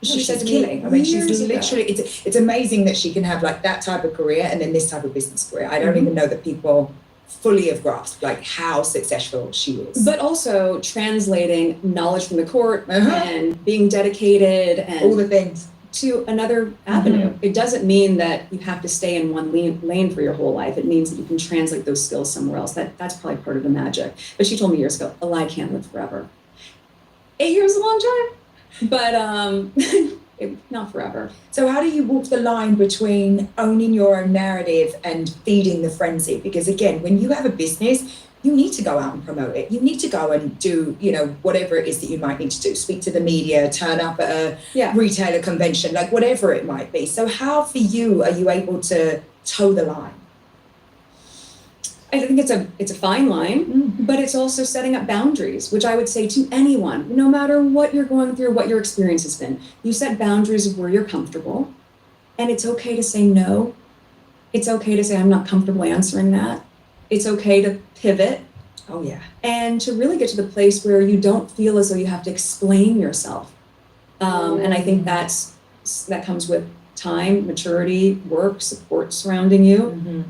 She's said to me killing. I mean, she's years ago- literally. It's amazing that she can have like that type of career and then this type of business career. I don't even know that people fully have grasped like how successful she is. But also translating knowledge from the court Uh-huh. and being dedicated and all the things. to another avenue. It doesn't mean that you have to stay in one lane for your whole life. It means that you can translate those skills somewhere else. That's probably part of the magic. But she told me years ago, a lie can't live forever. 8 years is a long time, but not forever. So how do you walk the line between owning your own narrative and feeding the frenzy? Because again, when you have a business, you need to go out and promote it. You need to go and do, whatever it is that you might need to do. Speak to the media, turn up at a retailer convention, like whatever it might be. So how for you are you able to toe the line? I think it's a fine line, but it's also setting up boundaries, which I would say to anyone, no matter what you're going through, what your experience has been. You set boundaries of where you're comfortable, and it's okay to say no. It's okay to say, I'm not comfortable answering that. It's okay to pivot. Oh, yeah. And to really get to the place where you don't feel as though you have to explain yourself. And I think that comes with time, maturity, work, support surrounding you.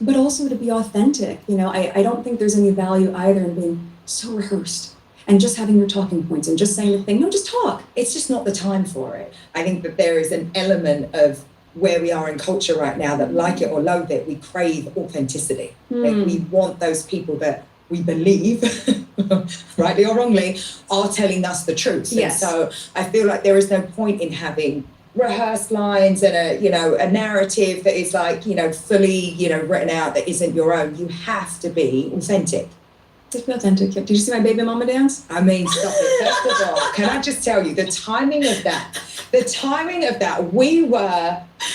But also to be authentic. I don't think there's any value either in being so rehearsed and just having your talking points and just saying the thing. No, just talk. It's just not the time for it. I think that there is an element of where we are in culture right now that, like it or loathe it, we crave authenticity. Like we want those people that we believe, rightly or wrongly, are telling us the truth. Yes. And so I feel like there is no point in having rehearsed lines and a narrative that is like, fully, written out that isn't your own. You have to be authentic. Just be authentic. Did you see my baby mama dance? I mean, stop it. First of all, can I just tell you the timing of that?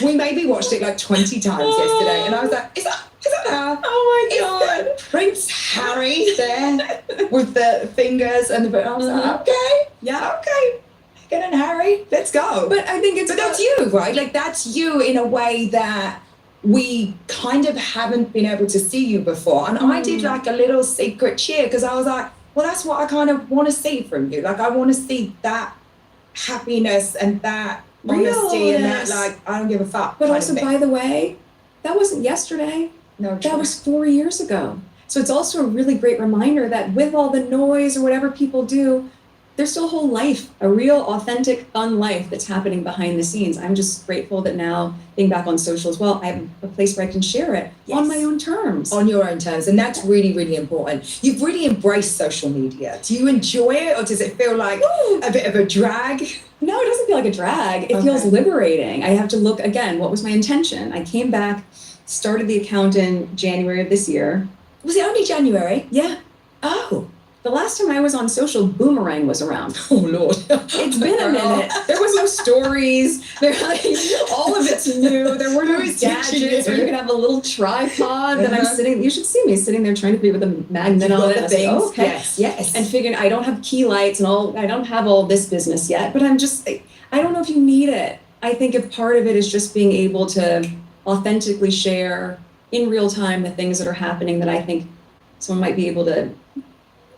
We maybe watched it like 20 times yesterday, and I was like, is that her? Oh my God. Prince Harry there with the fingers and the, I was like, okay, yeah, okay. Meghan and Harry, let's go. But I think that's you, right? Like that's you in a way that we kind of haven't been able to see you before. And I did like a little secret cheer because I was like, well, that's what I kind of want to see from you. Like I want to see that happiness and that honesty and that like, I don't give a fuck. But also, by the way, that wasn't yesterday. No, That was 4 years ago. So it's also a really great reminder that with all the noise or whatever people do, there's still a whole life, a real, authentic, fun life that's happening behind the scenes. I'm just grateful that now, being back on social as well, I have a place where I can share it on my own terms. On your own terms. And that's really, really important. You've really embraced social media. Do you enjoy it, or does it feel like a bit of a drag? No, it doesn't feel like a drag. It feels liberating. I have to look, again, what was my intention? I came back, started the account in January of this year. Was it only January? Yeah. Oh. The last time I was on social, Boomerang was around. Oh, Lord. It's been a minute. There was no stories. All of it's new. There were no gadgets where you could have a little tripod that I'm sitting. You should see me sitting there trying to be with a magnet on it. The things. Like, okay. Yes. And figuring I don't have key lights and I don't have all this business yet, but I don't know if you need it. I think if part of it is just being able to authentically share in real time the things that are happening that I think someone might be able to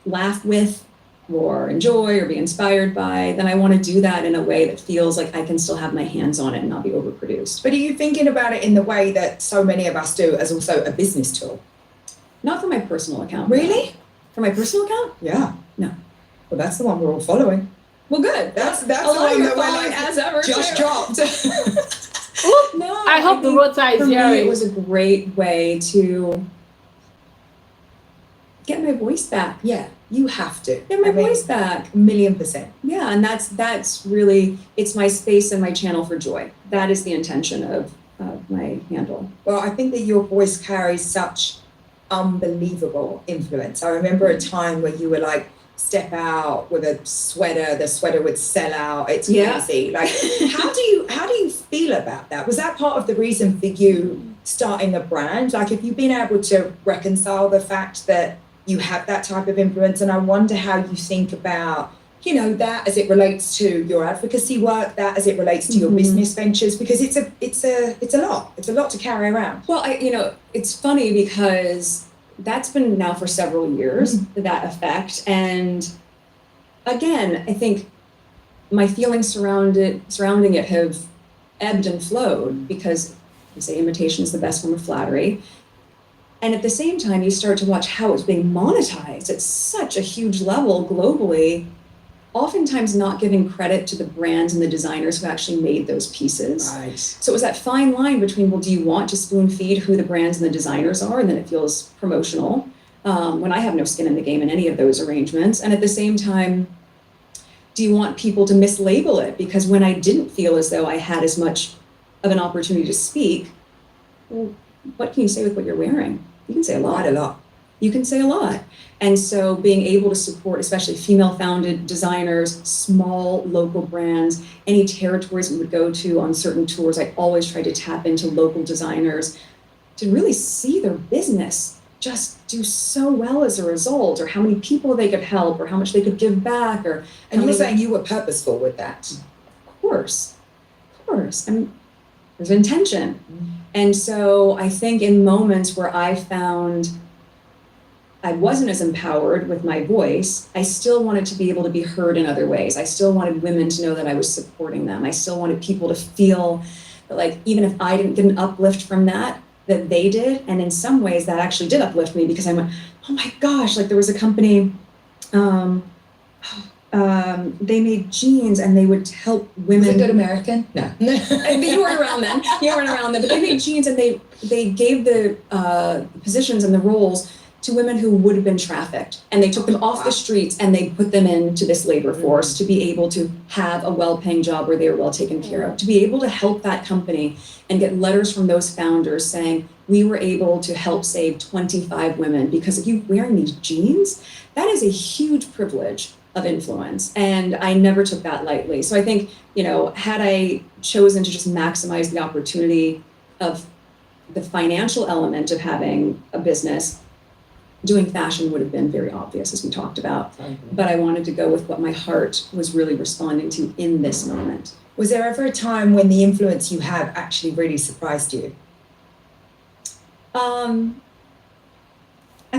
laugh with or enjoy or be inspired by, then I want to do that in a way that feels like I can still have my hands on it and not be overproduced. But are you thinking about it in the way that so many of us do, as also a business tool? Not for my personal account. Really? No. For my personal account? Yeah. No. Well, that's the one we're all following. Well, good. That's a the lot one of that your we're following like, as ever. just dropped. No. I hope the think Rota is for me, hearing. it was a great way to get my voice back. Yeah, you have to. Get my voice back. 1,000,000%. Yeah, and that's really, it's my space and my channel for joy. That is the intention of my handle. Well, I think that your voice carries such unbelievable influence. I remember a time where you were like, step out with a sweater, the sweater would sell out. It's crazy. Like, how do you feel about that? Was that part of the reason for you starting a brand? Like, have you been able to reconcile the fact that you have that type of influence? And I wonder how you think about, you know, that as it relates to your advocacy work, that as it relates to your business ventures, because it's a lot to carry around. Well, it's funny because that's been now for several years, that effect. And again, I think my feelings surrounding it have ebbed and flowed because you say imitation is the best form of flattery. And at the same time, you start to watch how it's being monetized at such a huge level globally, oftentimes not giving credit to the brands and the designers who actually made those pieces. Right. So it was that fine line between, well, do you want to spoon feed who the brands and the designers are? And then it feels promotional when I have no skin in the game in any of those arrangements. And at the same time, do you want people to mislabel it? Because when I didn't feel as though I had as much of an opportunity to speak, well, what can you say with what you're wearing? You can say a lot. Quite a lot. You can say a lot. And so being able to support, especially female-founded designers, small local brands, any territories we would go to on certain tours, I always try to tap into local designers to really see their business just do so well as a result, or how many people they could help, or how much they could give back, or... And you're saying you were purposeful with that? Of course. And there's intention. And so I think in moments where I found I wasn't as empowered with my voice, I still wanted to be able to be heard in other ways. I still wanted women to know that I was supporting them. I still wanted people to feel that, like, even if I didn't get an uplift from that they did. And in some ways that actually did uplift me, because I went, oh my gosh, like there was a company, they made jeans and they would help women. Was it Good American? No. You weren't around then. But they made jeans and they gave the positions and the roles to women who would have been trafficked, and they took them off the streets and they put them into this labor force to be able to have a well-paying job where they were well taken care of, to be able to help that company and get letters from those founders saying, we were able to help save 25 women because of you wearing these jeans. That is a huge privilege of influence, and I never took that lightly. So I think, had I chosen to just maximize the opportunity of the financial element of having a business, doing fashion would have been very obvious, as we talked about. But I wanted to go with what my heart was really responding to in this moment. Was there ever a time when the influence you have actually really surprised you? At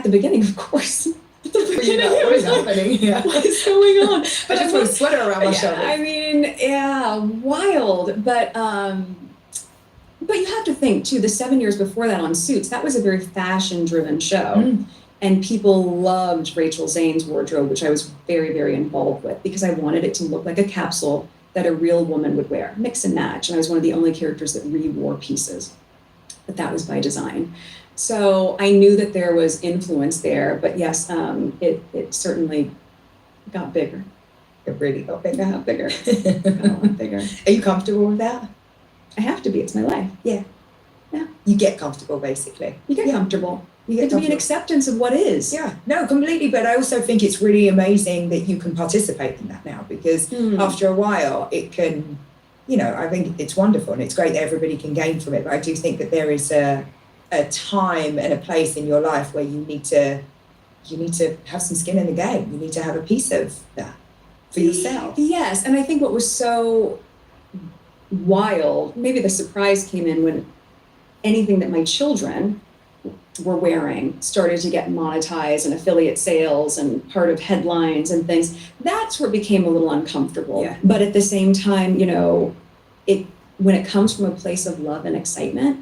the beginning, of course. What is happening? Yeah. What is going on? But I just put a sweater around my shoulders. I mean, yeah, wild. But But you have to think too, the 7 years before that on Suits, that was a very fashion driven show. Mm. And people loved Rachel Zane's wardrobe, which I was very, very involved with because I wanted it to look like a capsule that a real woman would wear, mix and match. And I was one of the only characters that re-wore pieces, but that was by design. So I knew that there was influence there, but yes, it certainly got bigger. It really got bigger. Got bigger. Got a lot bigger. Are you comfortable with that? I have to be. It's my life. You get comfortable, basically. You get Yeah. comfortable. You It get to be an comfortable. acceptance of what is. Yeah, no, completely. But I also think it's really amazing that you can participate in that now because Mm. after a while it can, I think it's wonderful and it's great that everybody can gain from it. But I do think that there is a time and a place in your life where you need to have some skin in the game. You need to have a piece of that for yourself. Yes, and I think what was so wild, maybe the surprise came in when anything that my children were wearing started to get monetized and affiliate sales and part of headlines and things. That's where it became a little uncomfortable. Yeah. But at the same time, when it comes from a place of love and excitement,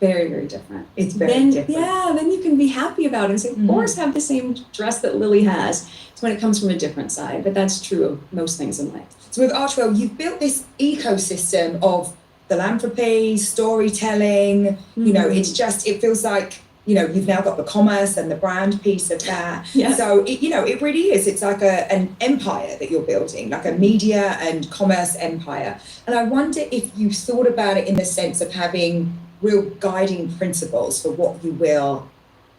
very, very different. It's very Then, different. yeah, then you can be happy about it and say, of Mhm. course, have the same dress that Lily has. It's when it comes from a different side, but that's true of most things in life. So with Archwell, you've built this ecosystem of philanthropy, storytelling. Mhm. It feels like, you've now got the commerce and the brand piece of that. Yeah. So it really is. It's like an empire that you're building, like a media and commerce empire. And I wonder if you thought about it in the sense of having real guiding principles for what you will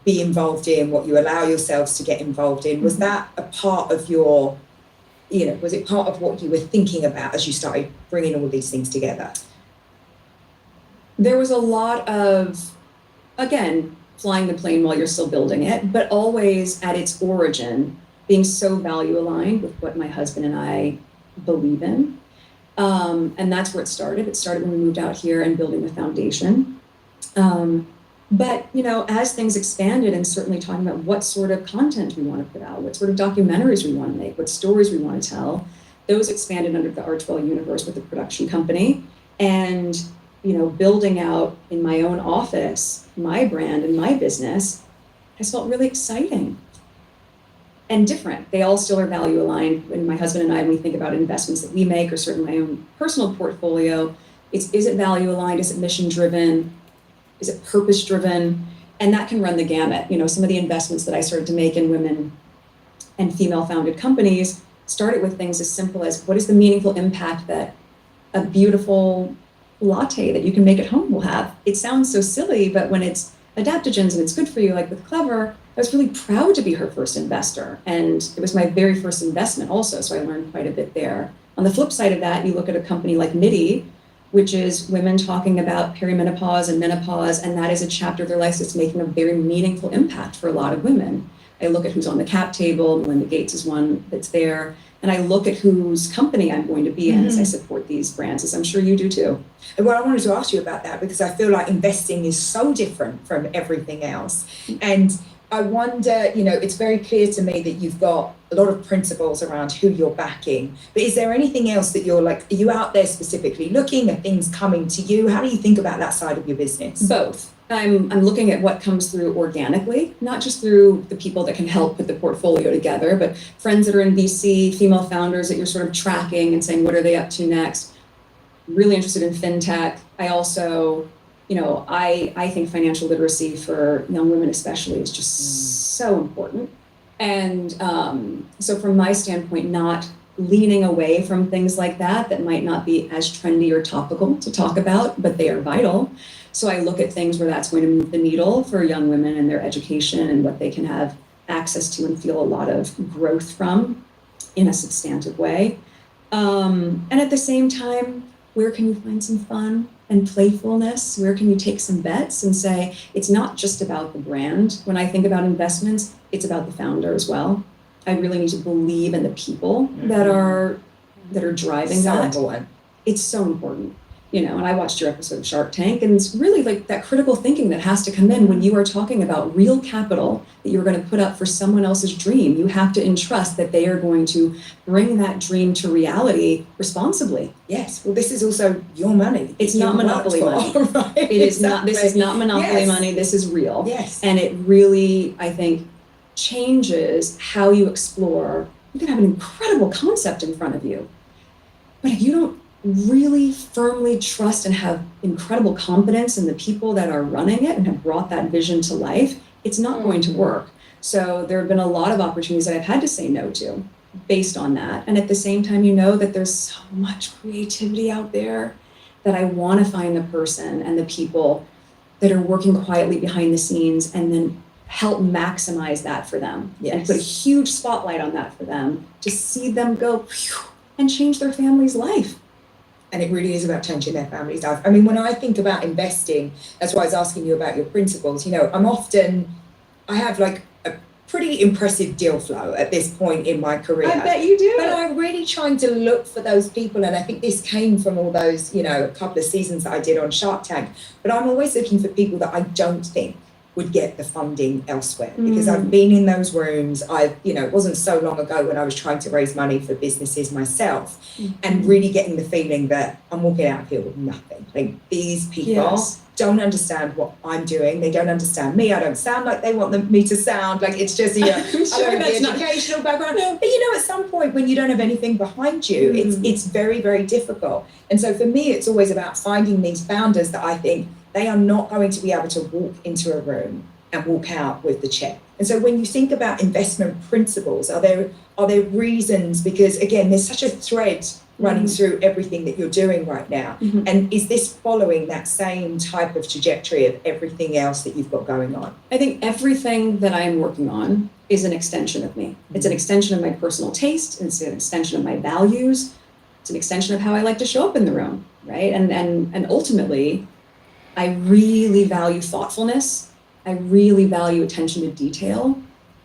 be involved in, what you allow yourselves to get involved in. Was that a part of your, was it part of what you were thinking about as you started bringing all these things together? There was a lot of, again, flying the plane while you're still building it, but always at its origin, being so value aligned with what my husband and I believe in. And that's where it started. It started when we moved out here and building the foundation. But, as things expanded and certainly talking about what sort of content we want to put out, what sort of documentaries we want to make, what stories we want to tell, those expanded under the Archwell universe with the production company. And building out in my own office, my brand and my business has felt really exciting and different. They all still are value aligned. When my husband and I, when we think about investments that we make, or certainly my own personal portfolio, is it value aligned? Is it mission driven? Is it purpose driven? And that can run the gamut. Some of the investments that I started to make in women and female founded companies started with things as simple as what is the meaningful impact that a beautiful latte that you can make at home will have. It sounds so silly, but when it's adaptogens and it's good for you, like with Clever, I was really proud to be her first investor. And it was my very first investment also, so I learned quite a bit there. On the flip side of that, you look at a company like MIDI, which is women talking about perimenopause and menopause, and that is a chapter of their life that's making a very meaningful impact for a lot of women. I look at who's on the cap table, Melinda Gates is one that's there, and I look at whose company I'm going to be in as I support these brands, as I'm sure you do too. And well, I wanted to ask you about that because I feel like investing is so different from everything else. And I wonder, it's very clear to me that you've got a lot of principles around who you're backing. But is there anything else that you're like, are you out there specifically looking at things coming to you? How do you think about that side of your business? Both. I'm looking at what comes through organically, not just through the people that can help put the portfolio together, but friends that are in VC, female founders that you're sort of tracking and saying, what are they up to next? Really interested in fintech. I also, I think financial literacy for young women especially is just so important. And so from my standpoint, not leaning away from things like that might not be as trendy or topical to talk about, but they are vital. So I look at things where that's going to move the needle for young women and their education and what they can have access to and feel a lot of growth from in a substantive way. And at the same time, where can you find some fun and playfulness? Where can you take some bets and say, it's not just about the brand. When I think about investments, it's about the founder as well. I really need to believe in the people that are driving So that. important. It's so important. and I watched your episode of Shark Tank, and it's really like that critical thinking that has to come in when you are talking about real capital that you're going to put up for someone else's dream. You have to entrust that they are going to bring that dream to reality responsibly. Yes. Well, this is also your money. It's not monopoly money. Right? It is not. This is not monopoly money. This is real. Yes. And it really, I think, changes how you explore. You can have an incredible concept in front of you, but if you don't really firmly trust and have incredible confidence in the people that are running it and have brought that vision to life, it's not going to work. So there have been a lot of opportunities that I've had to say no to based on that. And at the same time, that there's so much creativity out there that I want to find the person and the people that are working quietly behind the scenes and then help maximize that for them. Yes. And put a huge spotlight on that for them to see them go and change their family's life. And it really is about changing their family's life. I mean, when I think about investing, that's why I was asking you about your principles. I have like a pretty impressive deal flow at this point in my career. I bet you do. But I'm really trying to look for those people. And I think this came from all those, a couple of seasons that I did on Shark Tank. But I'm always looking for people that I don't think would get the funding elsewhere, because I've been in those rooms. It wasn't so long ago when I was trying to raise money for businesses myself and really getting the feeling that I'm walking out of here with nothing. Like, these people don't understand what I'm doing. They don't understand me. I don't sound like they want me to sound. Like, it's just, I don't have the educational background. But at some point when you don't have anything behind you, it's very, very difficult. And so for me, it's always about finding these founders that I think they are not going to be able to walk into a room and walk out with the check. And so when you think about investment principles, are there reasons? Because again, there's such a thread running through everything that you're doing right now. And is this following that same type of trajectory of everything else that you've got going on? I think everything that I'm working on is an extension of me. It's an extension of my personal taste. It's an extension of my values. It's an extension of how I like to show up in the room, right? And ultimately, I really value thoughtfulness. I really value attention to detail.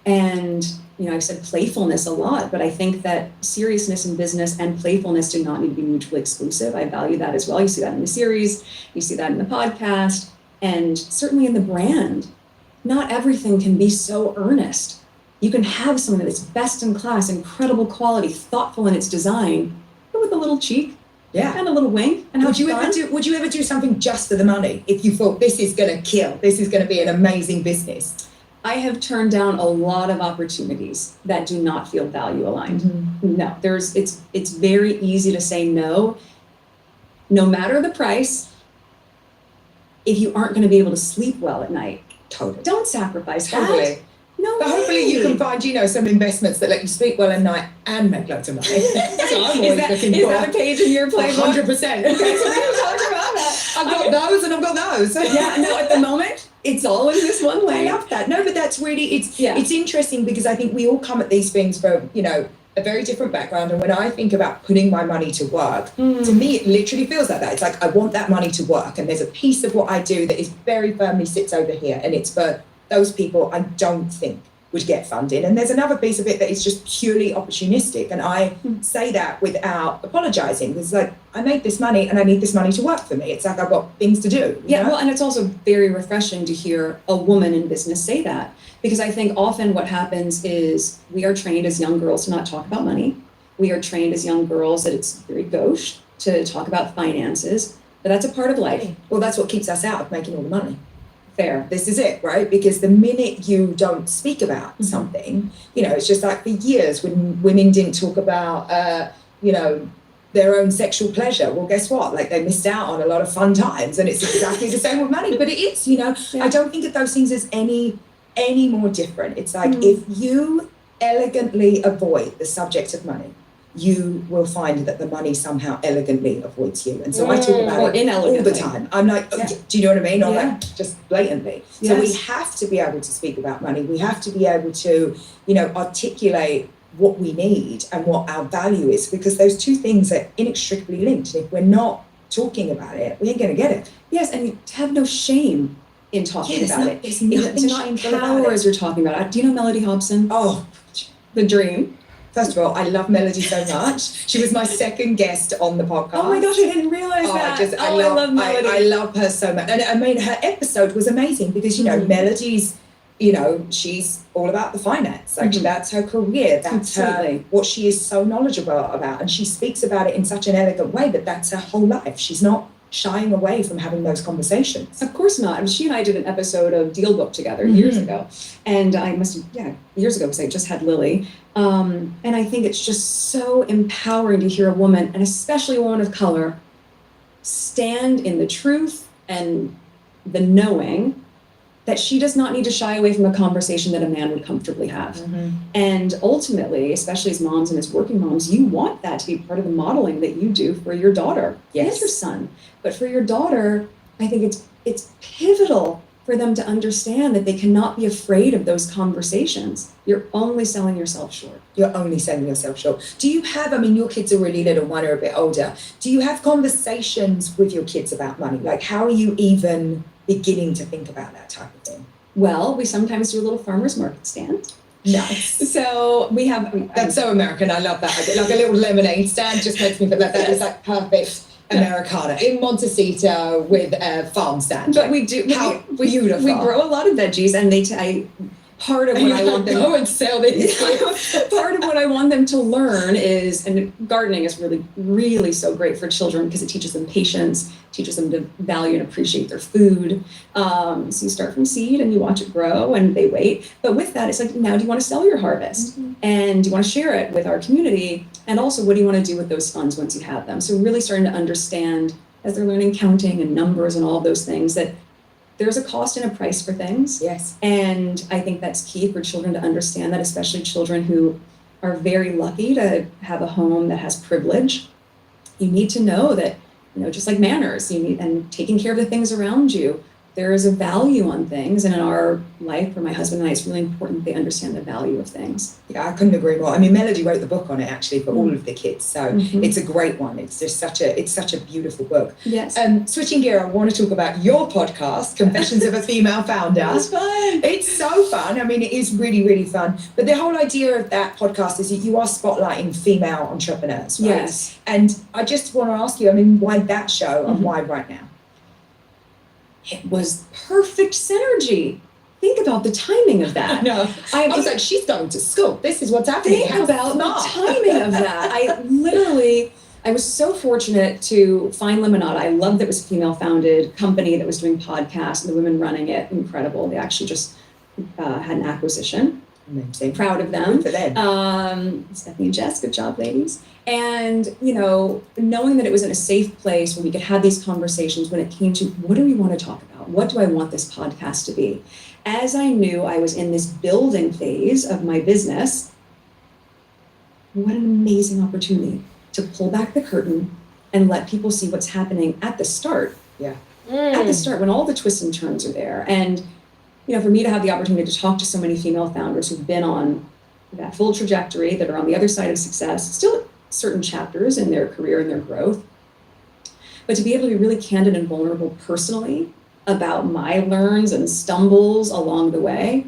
And, I've said playfulness a lot, but I think that seriousness in business and playfulness do not need to be mutually exclusive. I value that as well. You see that in the series, you see that in the podcast, and certainly in the brand. Not everything can be so earnest. You can have something that's best in class, incredible quality, thoughtful in its design, but with a little cheek. Yeah. And a little wink. And would you ever do something just for the money if you thought this is going to kill, this is going to be an amazing business? I have turned down a lot of opportunities that do not feel value aligned. No, it's very easy to say no matter the price, if you aren't going to be able to sleep well at night. Totally. Don't sacrifice Totally. that. No But hopefully you can find, some investments that let you sleep well at night and make loads of money. That's what I'm always looking for. Is that a page in your playbook? 100%. Okay, so we don't talk about that. I've got those and I've got those. At the moment, it's all in this one way. I love that. No, but that's really, it's interesting because I think we all come at these things from, a very different background. And when I think about putting my money to work, to me, it literally feels like that. It's like, I want that money to work. And there's a piece of what I do that is very firmly sits over here. And it's for those people I don't think would get funded. And there's another piece of it that is just purely opportunistic. And I say that without apologizing. It's like, I made this money and I need this money to work for me. It's like, I've got things to do. Well, and it's also very refreshing to hear a woman in business say that. Because I think often what happens is we are trained as young girls to not talk about money. We are trained as young girls that it's very gauche to talk about finances. But that's a part of life. Well, that's what keeps us out of making all the money. Fair. This is it, right? Because the minute you don't speak about something, it's just like for years when women didn't talk about, their own sexual pleasure. Well, guess what? Like, they missed out on a lot of fun times, and it's exactly the same with money. But it is, I don't think of those things as any more different. It's like if you elegantly avoid the subject of money, you will find that the money somehow elegantly avoids you. And so I talk about it all the time. I'm like, do you know what I mean? Or like just blatantly. So we have to be able to speak about money. We have to be able to, articulate what we need and what our value is, because those two things are inextricably linked. And if we're not talking about it, we ain't going to get it. Yes, and you have no shame in talking about it. There's nothing to not empower as you're talking about it. Do you know Melody Hobson? Oh, The Dream. First of all, I love Melody so much. She was my second guest on the podcast. Oh my gosh, I didn't realize that. I love Melody. I love her so much. And I mean, her episode was amazing because, you know, Melody's, you know, she's all about the finance. Like that's her career. That's her, what she is so knowledgeable about. And she speaks about it in such an elegant way, but that's her whole life. She's not shying away from having those conversations. Of course not. I mean, she and I did an episode of Deal Book together years ago. And I years ago, because I just had Lily. And I think it's just so empowering to hear a woman, and especially a woman of color, stand in the truth and the knowing that she does not need to shy away from a conversation that a man would comfortably have. And ultimately, especially as moms and as working moms, you want that to be part of the modeling that you do for your daughter and your son. But for your daughter, I think it's pivotal for them to understand that they cannot be afraid of those conversations. You're only selling yourself short. You're only selling yourself short. Do you have, I mean, your kids are really little, one are a bit older. Do you have conversations with your kids about money? Like, how are you even beginning to think about that type of thing? Well, we sometimes do a little farmer's market stand. Nice. So we have... That's so American. I love that. Like a little lemonade stand just makes me feel like that is like perfect Americana in Montecito with a farm stand. But we do... How beautiful. We grow a lot of veggies, and part of what I want them go and sell this. Part of what I want them to learn is, and gardening is really, really so great for children because it teaches them patience, teaches them to value and appreciate their food. So you start from seed and you watch it grow and they wait. But with that, it's like, now do you want to sell your harvest? And do you want to share it with our community? And also, what do you want to do with those funds once you have them? So really starting to understand, as they're learning counting and numbers and all of those things, that there's a cost and a price for things. Yes. And I think that's key for children to understand that, especially children who are very lucky to have a home that has privilege. You need to know that, you know, just like manners, and taking care of the things around you, there is a value on things. And in our life, for my husband and I, it's really important they understand the value of things. Yeah, I couldn't agree more. I mean, Melody wrote the book on it actually for all of the kids. So it's a great one. It's just such a beautiful book. Yes. Switching gear, I want to talk about your podcast, Confessions of a Female Founder. It's fun. It's so fun. I mean, it is really, really fun. But the whole idea of that podcast is that you are spotlighting female entrepreneurs, right? Yes. And I just want to ask you, I mean, why that show and why right now? It was perfect synergy. Think about the timing of that. No, I was like, she's going to school. This is what's happening. Think about the timing of that. I was so fortunate to find Lemonada. I loved that it was a female-founded company that was doing podcasts, and the women running it, incredible. They actually just had an acquisition. Amazing. Proud of them. Good for them. Stephanie and Jess, good job, ladies. And, you know, knowing that it was in a safe place where we could have these conversations when it came to what do we want to talk about? What do I want this podcast to be? As I knew I was in this building phase of my business, what an amazing opportunity to pull back the curtain and let people see what's happening at the start. Yeah. At the start, when all the twists and turns are there. And, you know, for me to have the opportunity to talk to so many female founders who've been on that full trajectory, that are on the other side of success, still at certain chapters in their career and their growth, but to be able to be really candid and vulnerable personally about my learns and stumbles along the way,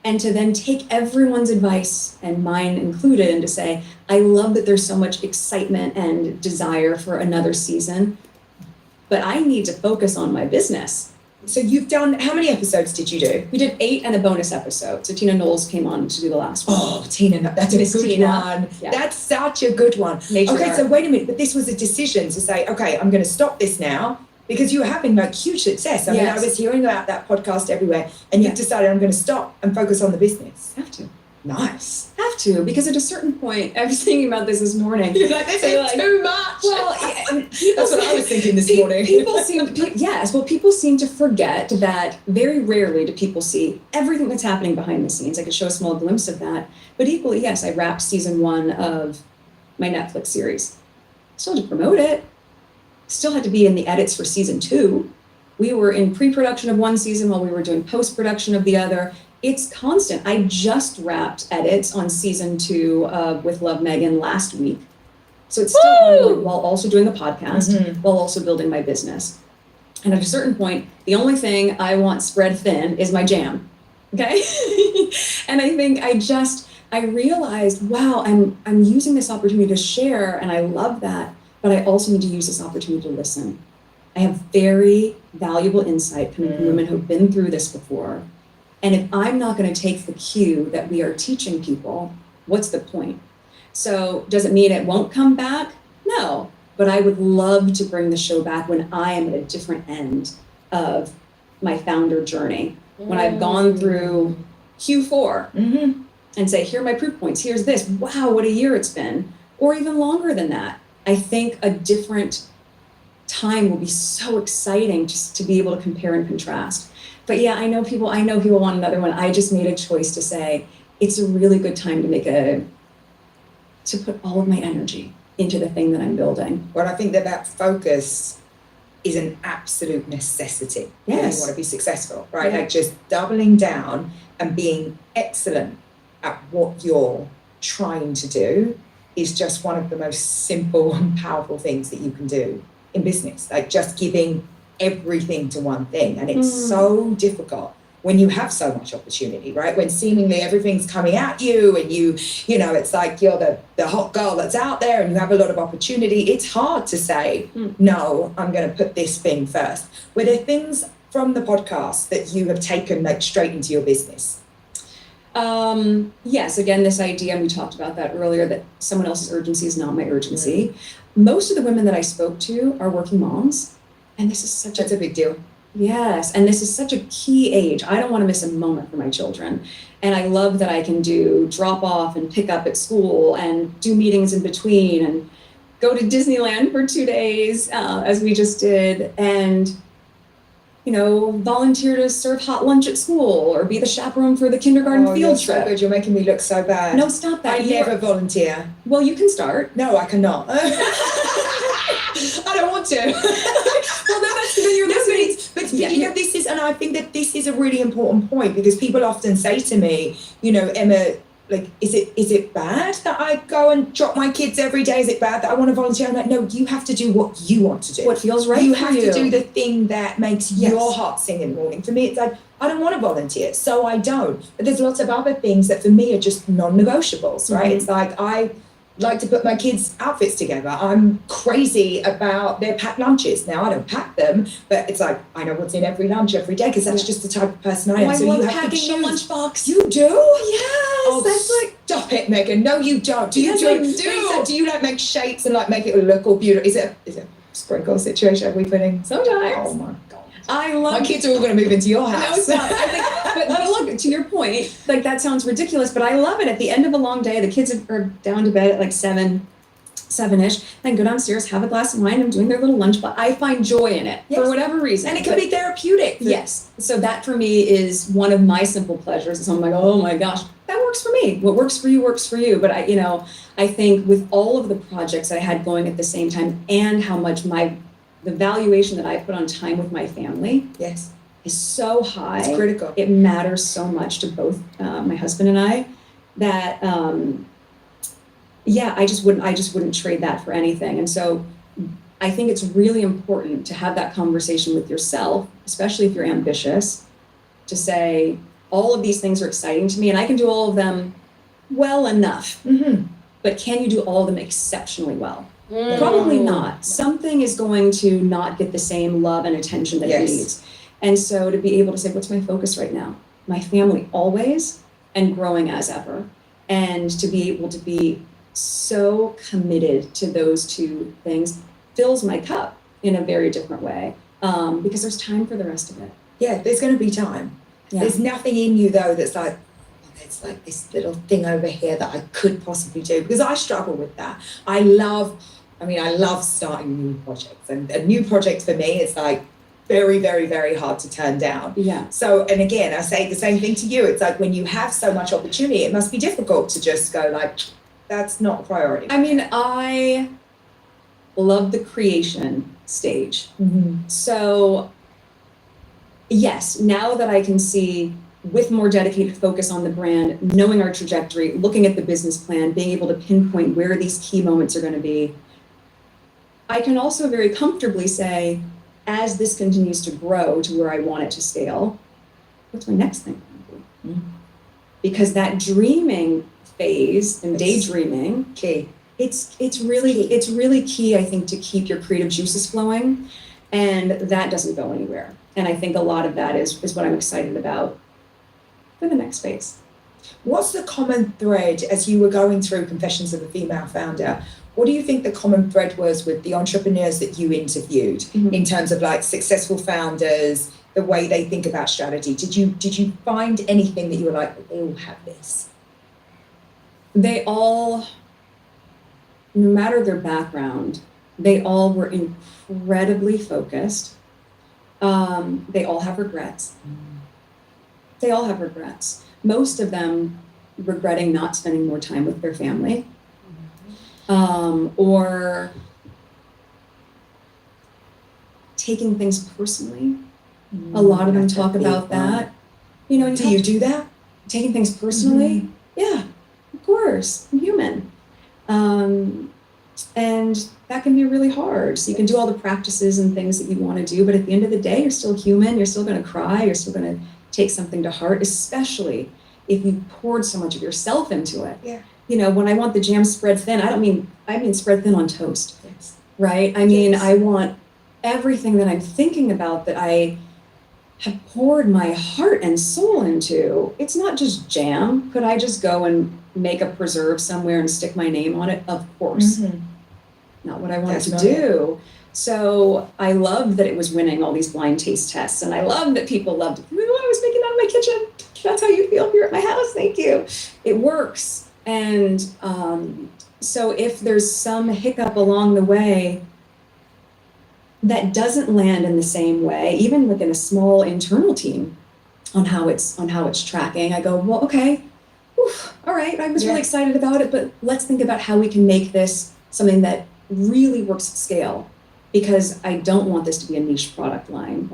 and to then take everyone's advice, and mine included, and to say, I love that there's so much excitement and desire for another season, but I need to focus on my business. So you've done, how many episodes did you do? We did 8 and a bonus episode. So Tina Knowles came on to do the last one. Oh, Tina, that's a Miss good Tina. one. Yeah. That's such a good one. Major Okay, art. so wait a minute, but this was a decision to say, okay, I'm going to stop this now because you were having like huge success. I mean, I Yes. was hearing about that podcast everywhere, and you've decided I'm going to stop and focus on the business. Have to. Nice. Have to, because at a certain point, I was thinking about this morning. You're like, this is too much. Well, That's what I was thinking this morning. People seem to forget that very rarely do people see everything that's happening behind the scenes. I could show a small glimpse of that. But equally, yes, I wrapped season 1 of my Netflix series. Still had to promote it. Still had to be in the edits for season 2. We were in pre-production of one season while we were doing post-production of the other. It's constant. I just wrapped edits on season 2 with Love Megan last week. So it's still ongoing while also doing the podcast, while also building my business. And at a certain point, the only thing I want spread thin is my jam. Okay? And I think I realized, wow, I'm using this opportunity to share, and I love that, but I also need to use this opportunity to listen. I have very valuable insight coming from women who've been through this before. And if I'm not going to take the cue that we are teaching people, what's the point? So does it mean it won't come back? No, but I would love to bring the show back when I am at a different end of my founder journey, when I've gone through Q4 and say, here are my proof points, here's this, wow, what a year it's been, or even longer than that. I think a different time will be so exciting just to be able to compare and contrast. But yeah, I know people want another one. I just made a choice to say, it's a really good time to put all of my energy into the thing that I'm building. Well, I think that focus is an absolute necessity if you want to be successful, right? Yeah. Like just doubling down and being excellent at what you're trying to do is just one of the most simple and powerful things that you can do in business. Like just giving everything to one thing. And it's so difficult when you have so much opportunity, right? When seemingly everything's coming at you and you know, it's like you're the hot girl that's out there and you have a lot of opportunity. It's hard to say, no, I'm going to put this thing first. Were there things from the podcast that you have taken like straight into your business? Yes, again, this idea, and we talked about that earlier, that someone else's urgency is not my urgency. Most of the women that I spoke to are working moms. And this is That's a big deal. Yes, and this is such a key age. I don't want to miss a moment for my children. And I love that I can do drop off and pick up at school and do meetings in between and go to Disneyland for 2 days, as we just did, and volunteer to serve hot lunch at school or be the chaperone for the kindergarten field trip. So good. You're making me look so bad. No, stop that. I never volunteer. Well, you can start. No, I cannot. I don't want to. Well, then you're listening. But this is, and I think that this is a really important point because people often say to me, Emma, like, is it bad that I go and drop my kids every day? Is it bad that I want to volunteer? I'm like, no, you have to do what you want to do. What feels right for you. You have to do the thing that makes your heart sing in the morning. For me, it's like, I don't want to volunteer, so I don't. But there's lots of other things that for me are just non-negotiables, right? It's like, I like to put my kids' outfits together. I'm crazy about their packed lunches. Now, I don't pack them, but it's like, I know what's in every lunch every day because that's just the type of person I am. I so love you have packing to the choose. lunchbox. You do? Yes, Oh, that's like, stop it, Megan. No, you don't. Do Yes, you I do? do. Lisa, do you like make shapes and like make it look all beautiful? Is it a sprinkle situation? Are we putting? sometimes. Oh my God. I love My kids are all going to move into your No, house. it's not. I think, but look, to your point, like that sounds ridiculous, but I love it. At the end of a long day, the kids are down to bed at like 7-ish, then go downstairs, have a glass of wine, and doing their little lunch. But I find joy in it for whatever reason. And it can be therapeutic. Yes. So that for me is one of my simple pleasures. So I'm like, oh my gosh, that works for me. What works for you works for you. But I think with all of the projects I had going at the same time and how much the valuation that I put on time with my family Yes. is so high. It's critical. It matters so much to both my husband and I that I just wouldn't trade that for anything. And so I think it's really important to have that conversation with yourself, especially if you're ambitious, to say all of these things are exciting to me and I can do all of them well enough. But can you do all of them exceptionally well? Probably not. Something is going to not get the same love and attention that it needs. And so to be able to say, what's my focus right now? My family always and growing as ever. And to be able to be so committed to those two things fills my cup in a very different way because there's time for the rest of it. Yeah, there's going to be time. Yeah. There's nothing in you though that's like, it's like this little thing over here that I could possibly do because I struggle with that. I love starting new projects, and a new project for me is like very, very, very hard to turn down. Yeah. So, and again, I say the same thing to you. It's like when you have so much opportunity, it must be difficult to just go like, that's not a priority. I mean, I love the creation stage. So yes, now that I can see with more dedicated focus on the brand, knowing our trajectory, looking at the business plan, being able to pinpoint where these key moments are going to be, I can also very comfortably say, as this continues to grow to where I want it to scale, what's my next thing going to be? Because that dreaming phase and It's daydreaming, key. it's really key, I think, to keep your creative juices flowing, and that doesn't go anywhere. And I think a lot of that is what I'm excited about for the next phase. What's the common thread as you were going through Confessions of a Female Founder? What do you think the common thread was with the entrepreneurs that you interviewed in terms of like successful founders, the way they think about strategy? Did you find anything that you were like, they all have this? They all, no matter their background, they all were incredibly focused. They all have regrets. They all have regrets. Most of them regretting not spending more time with their family. Or taking things personally. A lot of them That's a talk big about one. that. You know, Do you do that? taking things personally? Yeah, of course. I'm human. And that can be really hard. So you can do all the practices and things that you want to do, but at the end of the day, you're still human. You're still going to cry. You're still going to take something to heart, especially if you poured so much of yourself into it. Yeah. You know, when I want the jam spread thin, I mean spread thin on toast, Yes. right? I mean, Yes. I want everything that I'm thinking about, that I have poured my heart and soul into. It's not just jam. Could I just go and make a preserve somewhere and stick my name on it? Of course. Not what I wanted That's to not do. So I loved that it was winning all these blind taste tests. And I loved that people loved it. Oh, I was making that in my kitchen. That's how you feel here at my house. Thank you. It works. And so if there's some hiccup along the way that doesn't land in the same way, even within a small internal team on how it's tracking, I go, well, okay, all right, I was really excited about it, but let's think about how we can make this something that really works at scale, because I don't want this to be a niche product line.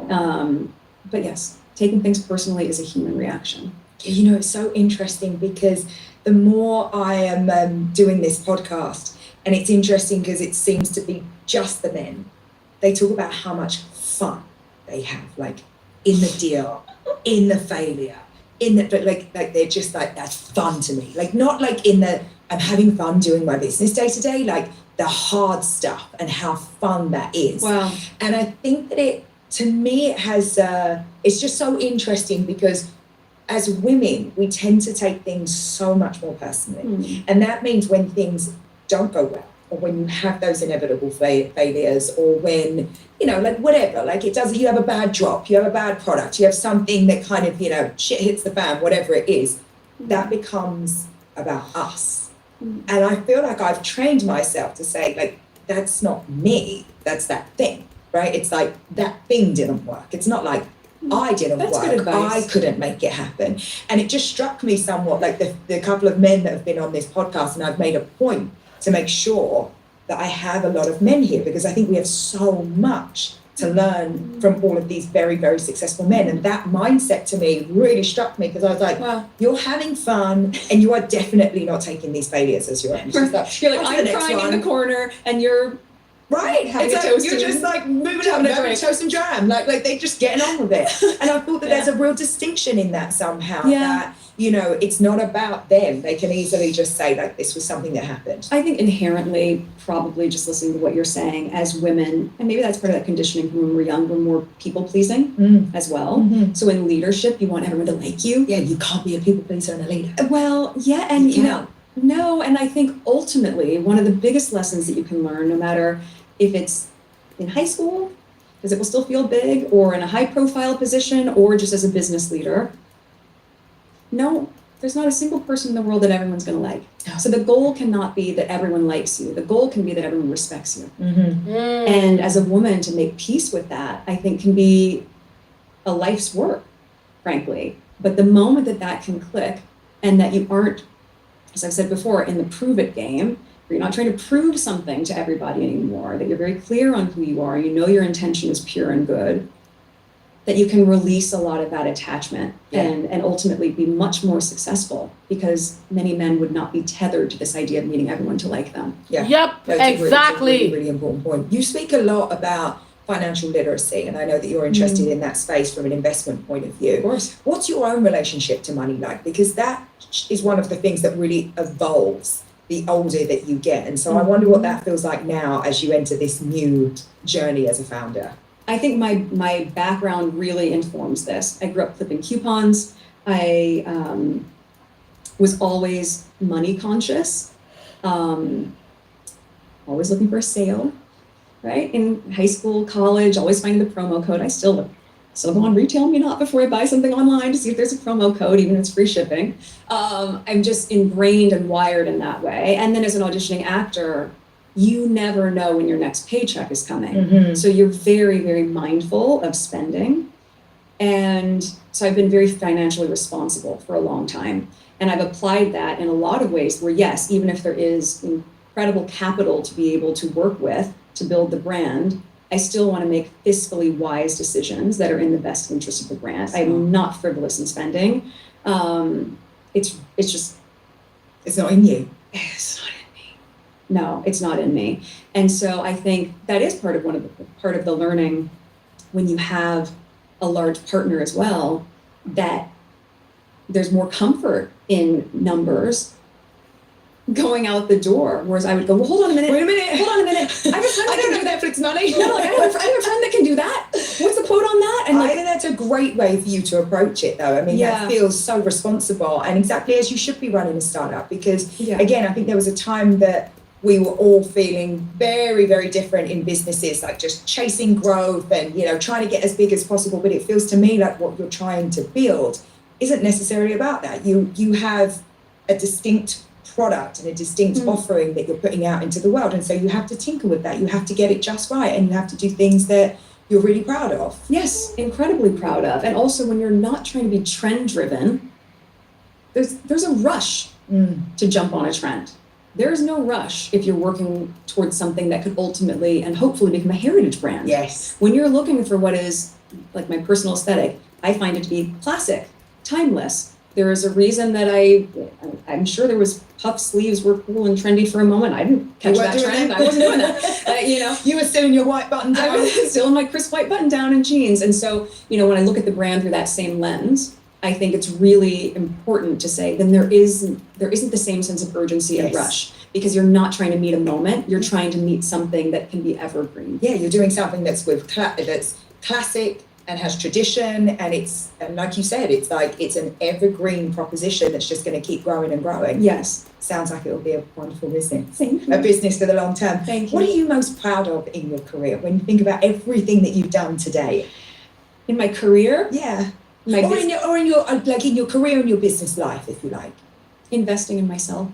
But yes, taking things personally is a human reaction. You know, it's so interesting because the more I am doing this podcast, and it's interesting because it seems to be just the men, they talk about how much fun they have, like in the deal, in the failure, but like they're just like, that's fun to me. Like not like in the, I'm having fun doing my business day to day, like the hard stuff and how fun that is. Wow. And I think that to me, it has, it's just so interesting because as women, we tend to take things so much more personally. And that means when things don't go well, or when you have those inevitable failures, or when, you know, like whatever, like it does, you have a bad drop, you have a bad product, you have something that kind of, you know, shit hits the fan, whatever it is, that becomes about us. And I feel like I've trained myself to say, like, that's not me, that's that thing, right? It's like that thing didn't work. It's not like I didn't That's good work, advice. I couldn't make it happen. And it just struck me somewhat, like the couple of men that have been on this podcast, and I've made a point to make sure that I have a lot of men here, because I think we have so much to learn from all of these very, very successful men. And that mindset to me really struck me, because I was like, Wow. you're having fun and you are definitely not taking these failures as your own. You're like, "On to I'm the next crying in one." the corner, and you're Right, having it's a like, toast you're and just like moving having on, a having drink. toast and jam, like they're just getting on with it. And I thought that there's a real distinction in that somehow. Yeah. That, you know, it's not about them. They can easily just say, like, this was something that happened. I think inherently, probably just listening to what you're saying, as women, and maybe that's part of that conditioning from when we're young, we're more people pleasing as well. So in leadership, you want everyone to like you. Yeah, you can't be a people pleaser and a leader. Well, yeah, and You you know, no, and I think ultimately one of the biggest lessons that you can learn, no matter if it's in high school, because it will still feel big, or in a high profile position, or just as a business leader, no, there's not a single person in the world that everyone's going to like. No. So the goal cannot be that everyone likes you. The goal can be that everyone respects you. And as a woman, to make peace with that, I think can be a life's work, frankly. But the moment that that can click, and that you aren't, as I've said before, in the prove it game, where you're not trying to prove something to everybody anymore, that you're very clear on who you are, you know your intention is pure and good, that you can release a lot of that attachment and ultimately be much more successful, because many men would not be tethered to this idea of needing everyone to like them. Yeah. Yep, That's a exactly. really, really important point. You speak a lot about financial literacy, and I know that you're interested in that space from an investment point of view. Of course. What's your own relationship to money like? Because that is one of the things that really evolves the older that you get. And so I wonder what that feels like now as you enter this new journey as a founder. I think my background really informs this. I grew up clipping coupons. I was always money conscious, always looking for a sale, right? In high school, college, always finding the promo code. I still go on Retail Me Not before I buy something online to see if there's a promo code, even if it's free shipping. I'm just ingrained and wired in that way. And then as an auditioning actor, you never know when your next paycheck is coming. So you're very, very mindful of spending. And so I've been very financially responsible for a long time. And I've applied that in a lot of ways where, yes, even if there is incredible capital to be able to work with to build the brand, I still want to make fiscally wise decisions that are in the best interest of the brand. I'm not frivolous in spending. It's not in you. It's not in me. No, it's not in me. And so I think that is part of the learning when you have a large partner as well, that there's more comfort in numbers going out the door, whereas I would go, well, hold on a minute. Wait a minute. Hold on a minute. I have a friend I can do Netflix money. No, I have a friend that can do that. What's the quote on that? And I think that's a great way for you to approach it, though. I mean, that feels so responsible and exactly as you should be running a startup. Because, again, I think there was a time that we were all feeling very, very different in businesses, like just chasing growth and, trying to get as big as possible. But it feels to me like what you're trying to build isn't necessarily about that. You have a distinct product and a distinct offering that you're putting out into the world. And so you have to tinker with that. You have to get it just right. And you have to do things that you're really proud of. Yes, incredibly proud of. And also when you're not trying to be trend driven, there's a rush to jump on a trend. There's no rush if you're working towards something that could ultimately and hopefully become a heritage brand. Yes. When you're looking for what is like my personal aesthetic, I find it to be classic, timeless. There is a reason that I'm sure there was puff sleeves were cool and trendy for a moment. I didn't catch that trend. I wasn't doing that. You were still in your white button down. I was still in my crisp white button down and jeans. And so, when I look at the brand through that same lens, I think it's really important to say then there isn't the same sense of urgency and rush, because you're not trying to meet a moment. You're trying to meet something that can be evergreen. Yeah, you're doing something that's that's classic and has tradition, and like you said, it's an evergreen proposition that's just going to keep growing and growing. Yes. Sounds like it will be a wonderful business. Thank you. A business for the long term. Thank you. What are you most proud of in your career when you think about everything that you've done today? In my career? Yeah. In your career and your business life, if you like. Investing in myself.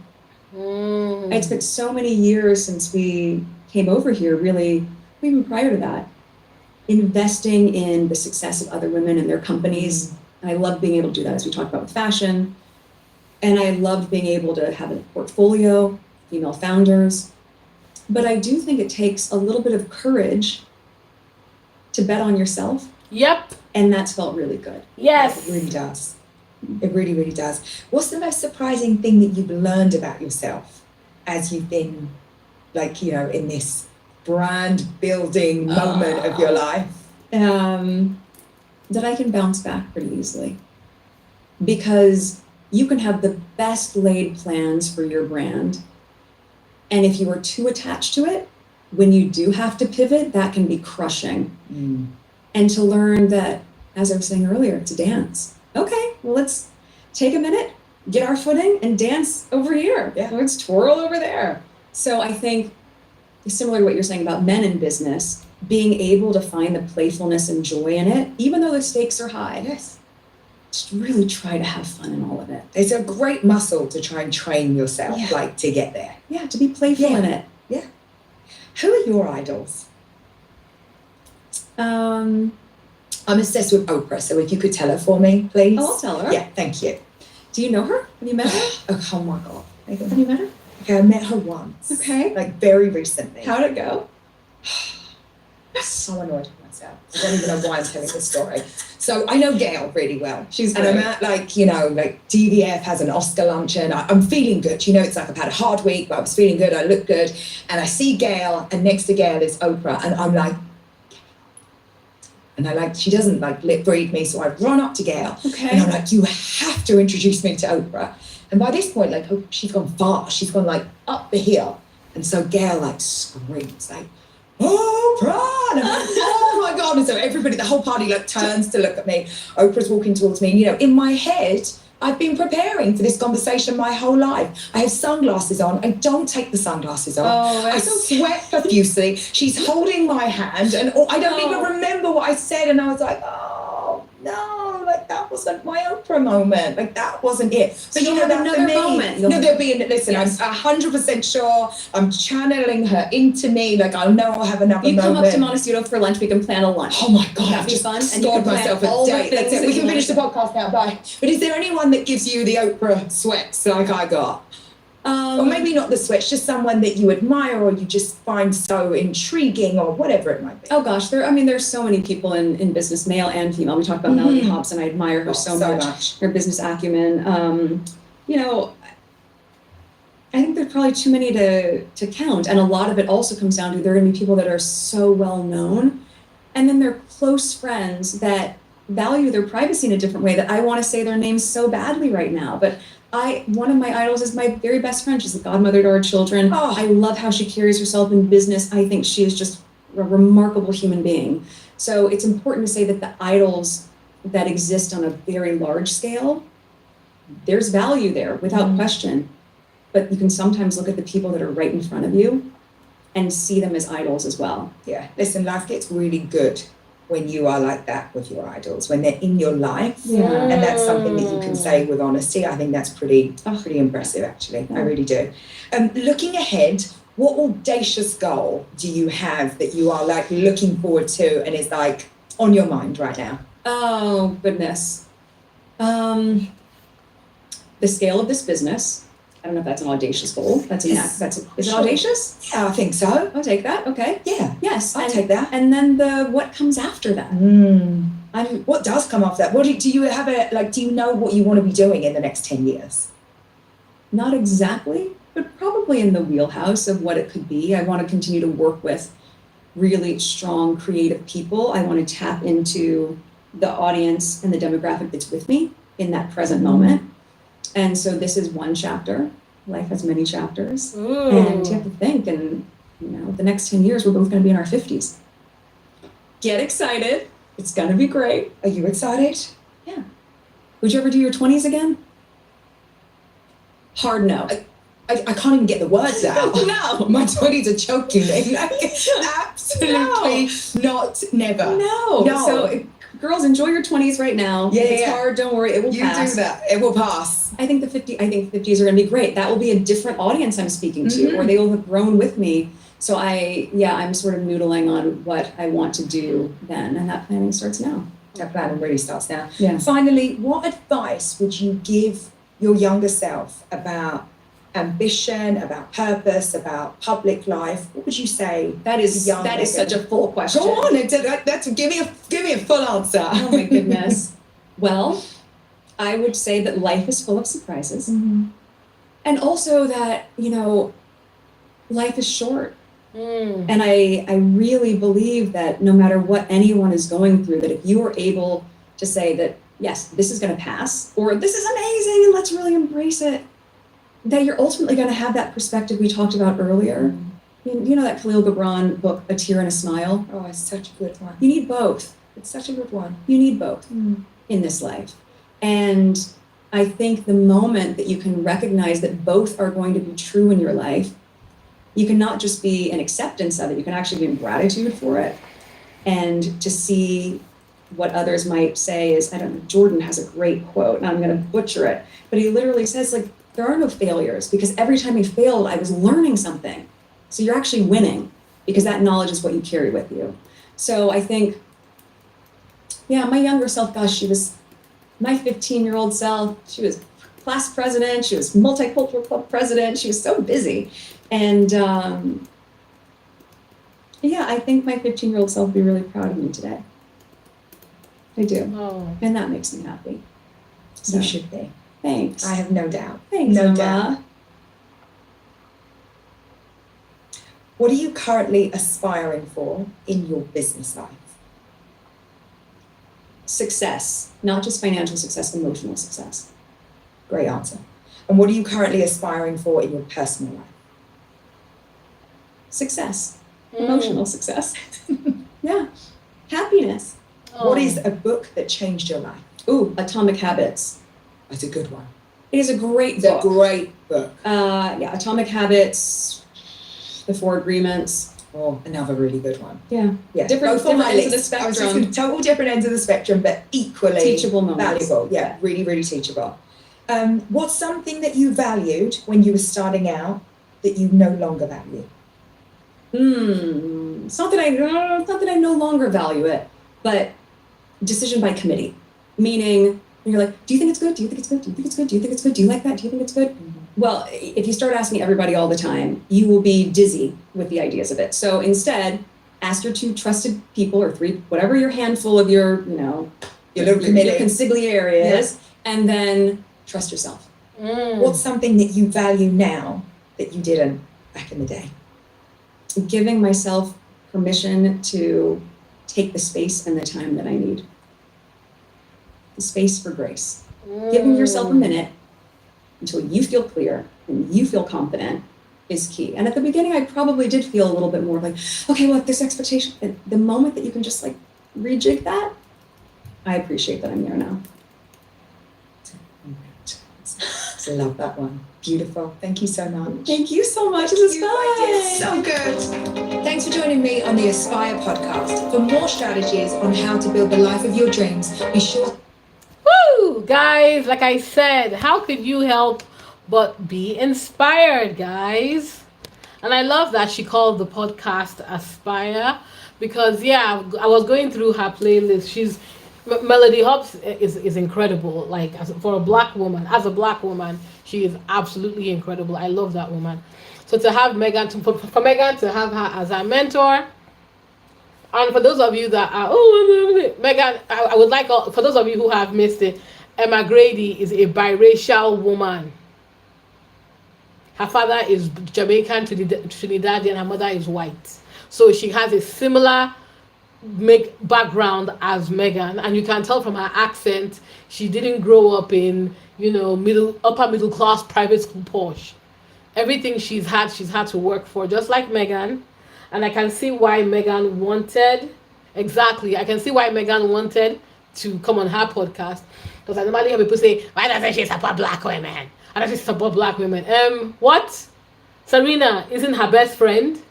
I spent so many years since we came over here, really, even prior to that, investing in the success of other women and their companies. And I love being able to do that, as we talked about with fashion. And I loved being able to have a portfolio, female founders. But I do think it takes a little bit of courage to bet on yourself. Yep. And that's felt really good. Yes. It really does. It really, really does. What's the most surprising thing that you've learned about yourself as you've been, in this brand building moment of your life? That I can bounce back pretty easily. Because you can have the best laid plans for your brand. And if you are too attached to it, when you do have to pivot, that can be crushing. And to learn that, as I was saying earlier, it's a dance. Okay, well, let's take a minute, get our footing, and dance over here. Yeah. Let's twirl over there. So I think, similar to what you're saying about men in business, being able to find the playfulness and joy in it, even though the stakes are high. Yes. Just really try to have fun in all of it. It's a great muscle to try and train yourself, to get there. Yeah, to be playful in it. Yeah. Who are your idols? I'm obsessed with Oprah, so if you could tell her for me, please. Oh, I'll tell her. Yeah, thank you. Do you know her? Have you met her? Oh my God. Have you met her? Okay, I met her once. Okay. Very recently. How'd it go? I'm so annoyed with myself. I don't even know why I'm telling this story. So I know Gail really well. She's and great. I'm at DVF has an Oscar luncheon. I'm feeling good. It's like I've had a hard week, but I was feeling good. I look good. And I see Gail, and next to Gail is Oprah. And I'm like, And she doesn't lip read me, so I run up to Gail. Okay. And I'm like, you have to introduce me to Oprah. And by this point, she's gone far. She's gone up the hill. And so Gail screams Oprah! And I'm like, oh my God. And so everybody, the whole party turns to look at me. Oprah's walking towards me. And, in my head, I've been preparing for this conversation my whole life. I have sunglasses on. I don't take the sunglasses off. Oh, I sweat profusely. She's holding my hand, and I don't even remember what I said. And I was like, oh no, that wasn't my Oprah moment. That wasn't it. So you have another moment. No, there'll be. Listen, Yes. I'm 100% sure. I'm channeling her into me. I know I'll have another You moment. come up to Montecito for lunch. We can plan a lunch. Oh my God, That'd I've be just fun, and you scored can plan myself a all the date. That's things it. that We you can finish the want. podcast now. Bye. But is there anyone that gives you the Oprah sweats like I got? Or maybe not the sweats, just someone that you admire or you just find so intriguing or whatever it might be. Oh gosh, there's so many people in business, male and female. We talked about Melanie Hobson. I admire her so much. Her business acumen. I think there's probably too many to count. And a lot of it also comes down to there are going to be people that are so well known. And then they're close friends that value their privacy in a different way that I want to say their names so badly right now. But one of my idols is my very best friend. She's the godmother to our children. Oh. I love how she carries herself in business. I think she is just a remarkable human being. So it's important to say that the idols that exist on a very large scale, there's value there without question. But you can sometimes look at the people that are right in front of you and see them as idols as well. Yeah, listen, life gets really good when you are like that with your idols, when they're in your life. Yeah. And that's something that you can say with honesty. I think that's pretty impressive, actually. I really do. Looking ahead, what audacious goal do you have that you are looking forward to and is on your mind right now? Oh, goodness. The scale of this business. I don't know if that's an audacious goal. Is it audacious? Yeah, I think so. I'll take that. Okay. Yeah. Yes. I'll take that. And then what comes after that? What does come after that? What do you have do you know what you want to be doing in the next 10 years? Not exactly, but probably in the wheelhouse of what it could be. I want to continue to work with really strong, creative people. I want to tap into the audience and the demographic that's with me in that present moment. And so this is one chapter. Life has many chapters. And you have to think, and the next 10 years, we're both going to be in our 50s. Get excited. It's going to be great. Are you excited? Yeah. Would you ever do your 20s again? Hard no. I can't even get the words out. No. My 20s are choking me. Absolutely not, never. No. So girls, enjoy your 20s right now. Yeah, it's hard, don't worry, it will pass. You do that. It will pass. I think the 50s are going to be great. That will be a different audience I'm speaking to, or they will have grown with me. So I'm sort of noodling on what I want to do then, and that planning starts now. That planning really starts now. Yeah. Finally, what advice would you give your younger self about ambition, about purpose, about public life? What would you say? That is such a full question. Go on, give me a full answer. Oh my goodness. Well, I would say that life is full of surprises. And also that, life is short. And I really believe that no matter what anyone is going through, that if you are able to say that, yes, this is going to pass, or this is amazing and let's really embrace it, that you're ultimately going to have that perspective we talked about earlier. That Khalil Gibran book, A Tear and a Smile? Oh, it's such a good one. You need both. It's such a good one. You need both in this life. And I think the moment that you can recognize that both are going to be true in your life, you can not just be in acceptance of it, you can actually be in gratitude for it. And to see what others might say is, I don't know, Jordan has a great quote, and I'm going to butcher it, but he literally says, there are no failures, because every time you failed, I was learning something. So you're actually winning, because that knowledge is what you carry with you. So I think, my younger self, gosh, she was my 15-year-old self. She was class president. She was multicultural club president. She was so busy. And I think my 15-year-old self would be really proud of me today. I do. Oh. And that makes me happy. So, you should be. Thanks. I have no doubt. Thanks, no Emma. doubt. What are you currently aspiring for in your business life? Success, not just financial success, emotional success. Great answer. And what are you currently aspiring for in your personal life? Success, emotional success. Yeah, happiness. What is a book that changed your life? Ooh, Atomic Habits. That's a good one. It is a great It's a book. great book. Yeah, Atomic Habits, The Four Agreements. Oh, another really good one. Yeah, Yeah, Different both on my ends of the list. I was just spectrum. going total different ends of the spectrum, but equally Teachable moments. valuable. Yeah, really, really teachable. What's something that you valued when you were starting out that you no longer value? It's not that I no longer value it, but decision by committee. Meaning, you're like, do you think it's good? Do you think it's good? Do you think it's good? Do you think it's good? Do you like that? Do you think it's good? Well, if you start asking everybody all the time, you will be dizzy with the ideas of it. So instead, ask your 2 trusted people or 3, whatever your handful of your Your little committee. your consigliere is, and then trust yourself. What's something that you value now that you didn't back in the day? Giving myself permission to take the space and the time that I need. The space for grace. Giving yourself a minute until you feel clear and you feel confident is key. And at the beginning, I probably did feel a little bit more like, okay, well, this expectation. And the moment that you can just like rejig that, I appreciate that I'm there now. I love that one. Beautiful. Thank you so much. Thank you so much. This is It's fun. so good. Thanks for joining me on the Aspire podcast. For more strategies on how to build the life of your dreams, be sure. Woo! Guys, like I said, how could you help but be inspired, guys? And I love that she called the podcast Aspire because, yeah, I was going through her playlist. Melody Hobbs is incredible. Like, for a black woman, she is absolutely incredible. I love that woman. So to have Megan, for Megan to have her as our mentor, and for those of you that are, Megan, I would like, for those of you who have missed it, Emma Grady is a biracial woman. Her father is Jamaican, Trinidadian, her mother is white. So she has a similar background as Megan, and you can tell from her accent she didn't grow up in upper middle class private school posh. Everything she's had to work for, just like Megan. And I can see why Megan wanted to come on her podcast, because I normally hear people say, why doesn't she support black women? Why doesn't she support black women? What? Serena isn't her best friend?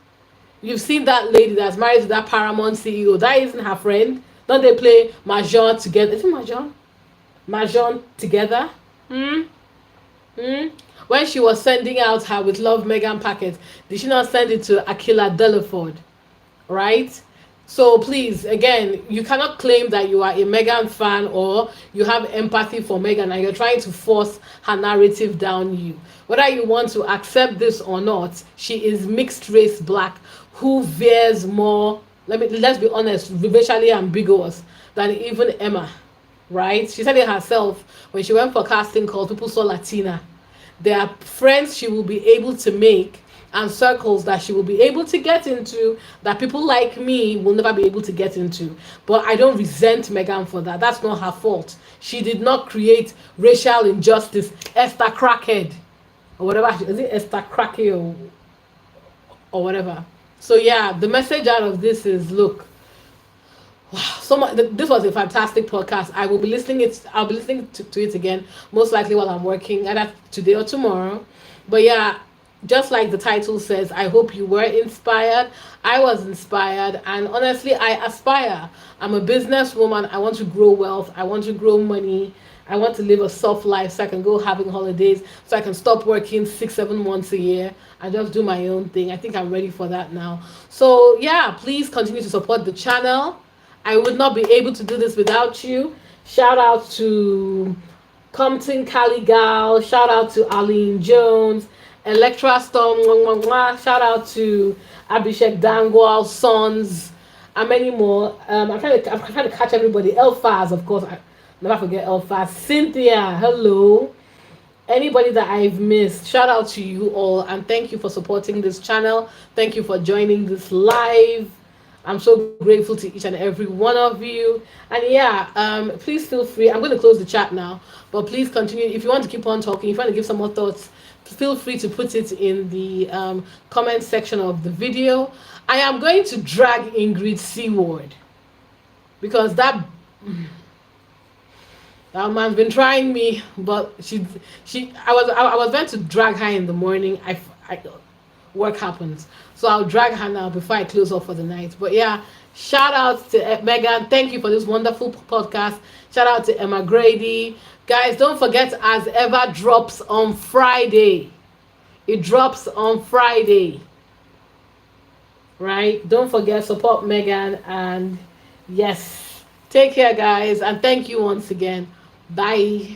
You've seen that lady that's married to that Paramount CEO. That isn't her friend. Don't they play Mahjong together? Is it Mahjong? Mahjong together? When she was sending out her With Love Megan packet, did she not send it to Akila Delaford? Right? So please, again, you cannot claim that you are a Megan fan or you have empathy for Megan and you're trying to force her narrative down you. Whether you want to accept this or not, she is mixed race black who veers more, let's be honest, racially ambiguous than even Emma, right? She said it herself when she went for casting calls, people saw Latina. There are friends she will be able to make and circles that she will be able to get into that people like me will never be able to get into. But I don't resent Megan for that. That's not her fault. She did not create racial injustice. Esther Crackhead or whatever. Is it Esther Crackhead or whatever? So yeah, the message out of this is, look, wow, this was a fantastic podcast. I'll be listening to it again, most likely while I'm working, either today or tomorrow. But yeah, just like the title says, I hope you were inspired. I was inspired, and honestly, I aspire. I'm a businesswoman. I want to grow wealth. I want to grow money. I want to live a soft life so I can go having holidays, so I can stop working 6-7 months a year and just do my own thing. I think I'm ready for that now. So yeah, please continue to support the channel. I would not be able to do this without you. Shout out to Compton Caligal. Shout out to Arlene Jones. Electra Storm. Shout out to Abhishek Dangwal, Sons, and many more. I'm trying to catch everybody. Elfaz, of course. Never forget Elfaz. Cynthia, hello. Anybody that I've missed, shout out to you all, and thank you for supporting this channel. Thank you for joining this live. I'm so grateful to each and every one of you. And yeah, please feel free. I'm going to close the chat now, but please continue. If you want to keep on talking, if you want to give some more thoughts, feel free to put it in the comment section of the video. I am going to drag Ingrid Seward because that man's been trying me, but I was meant to drag her in the morning. Work happens, so I'll drag her now before I close off for the night. But yeah, shout out to Megan. Thank you for this wonderful podcast. Shout out to Emma Grady. Guys, don't forget, As Ever drops on Friday. It drops on Friday, right? Don't forget, support Megan. And yes, take care, guys, and thank you once again. Bye.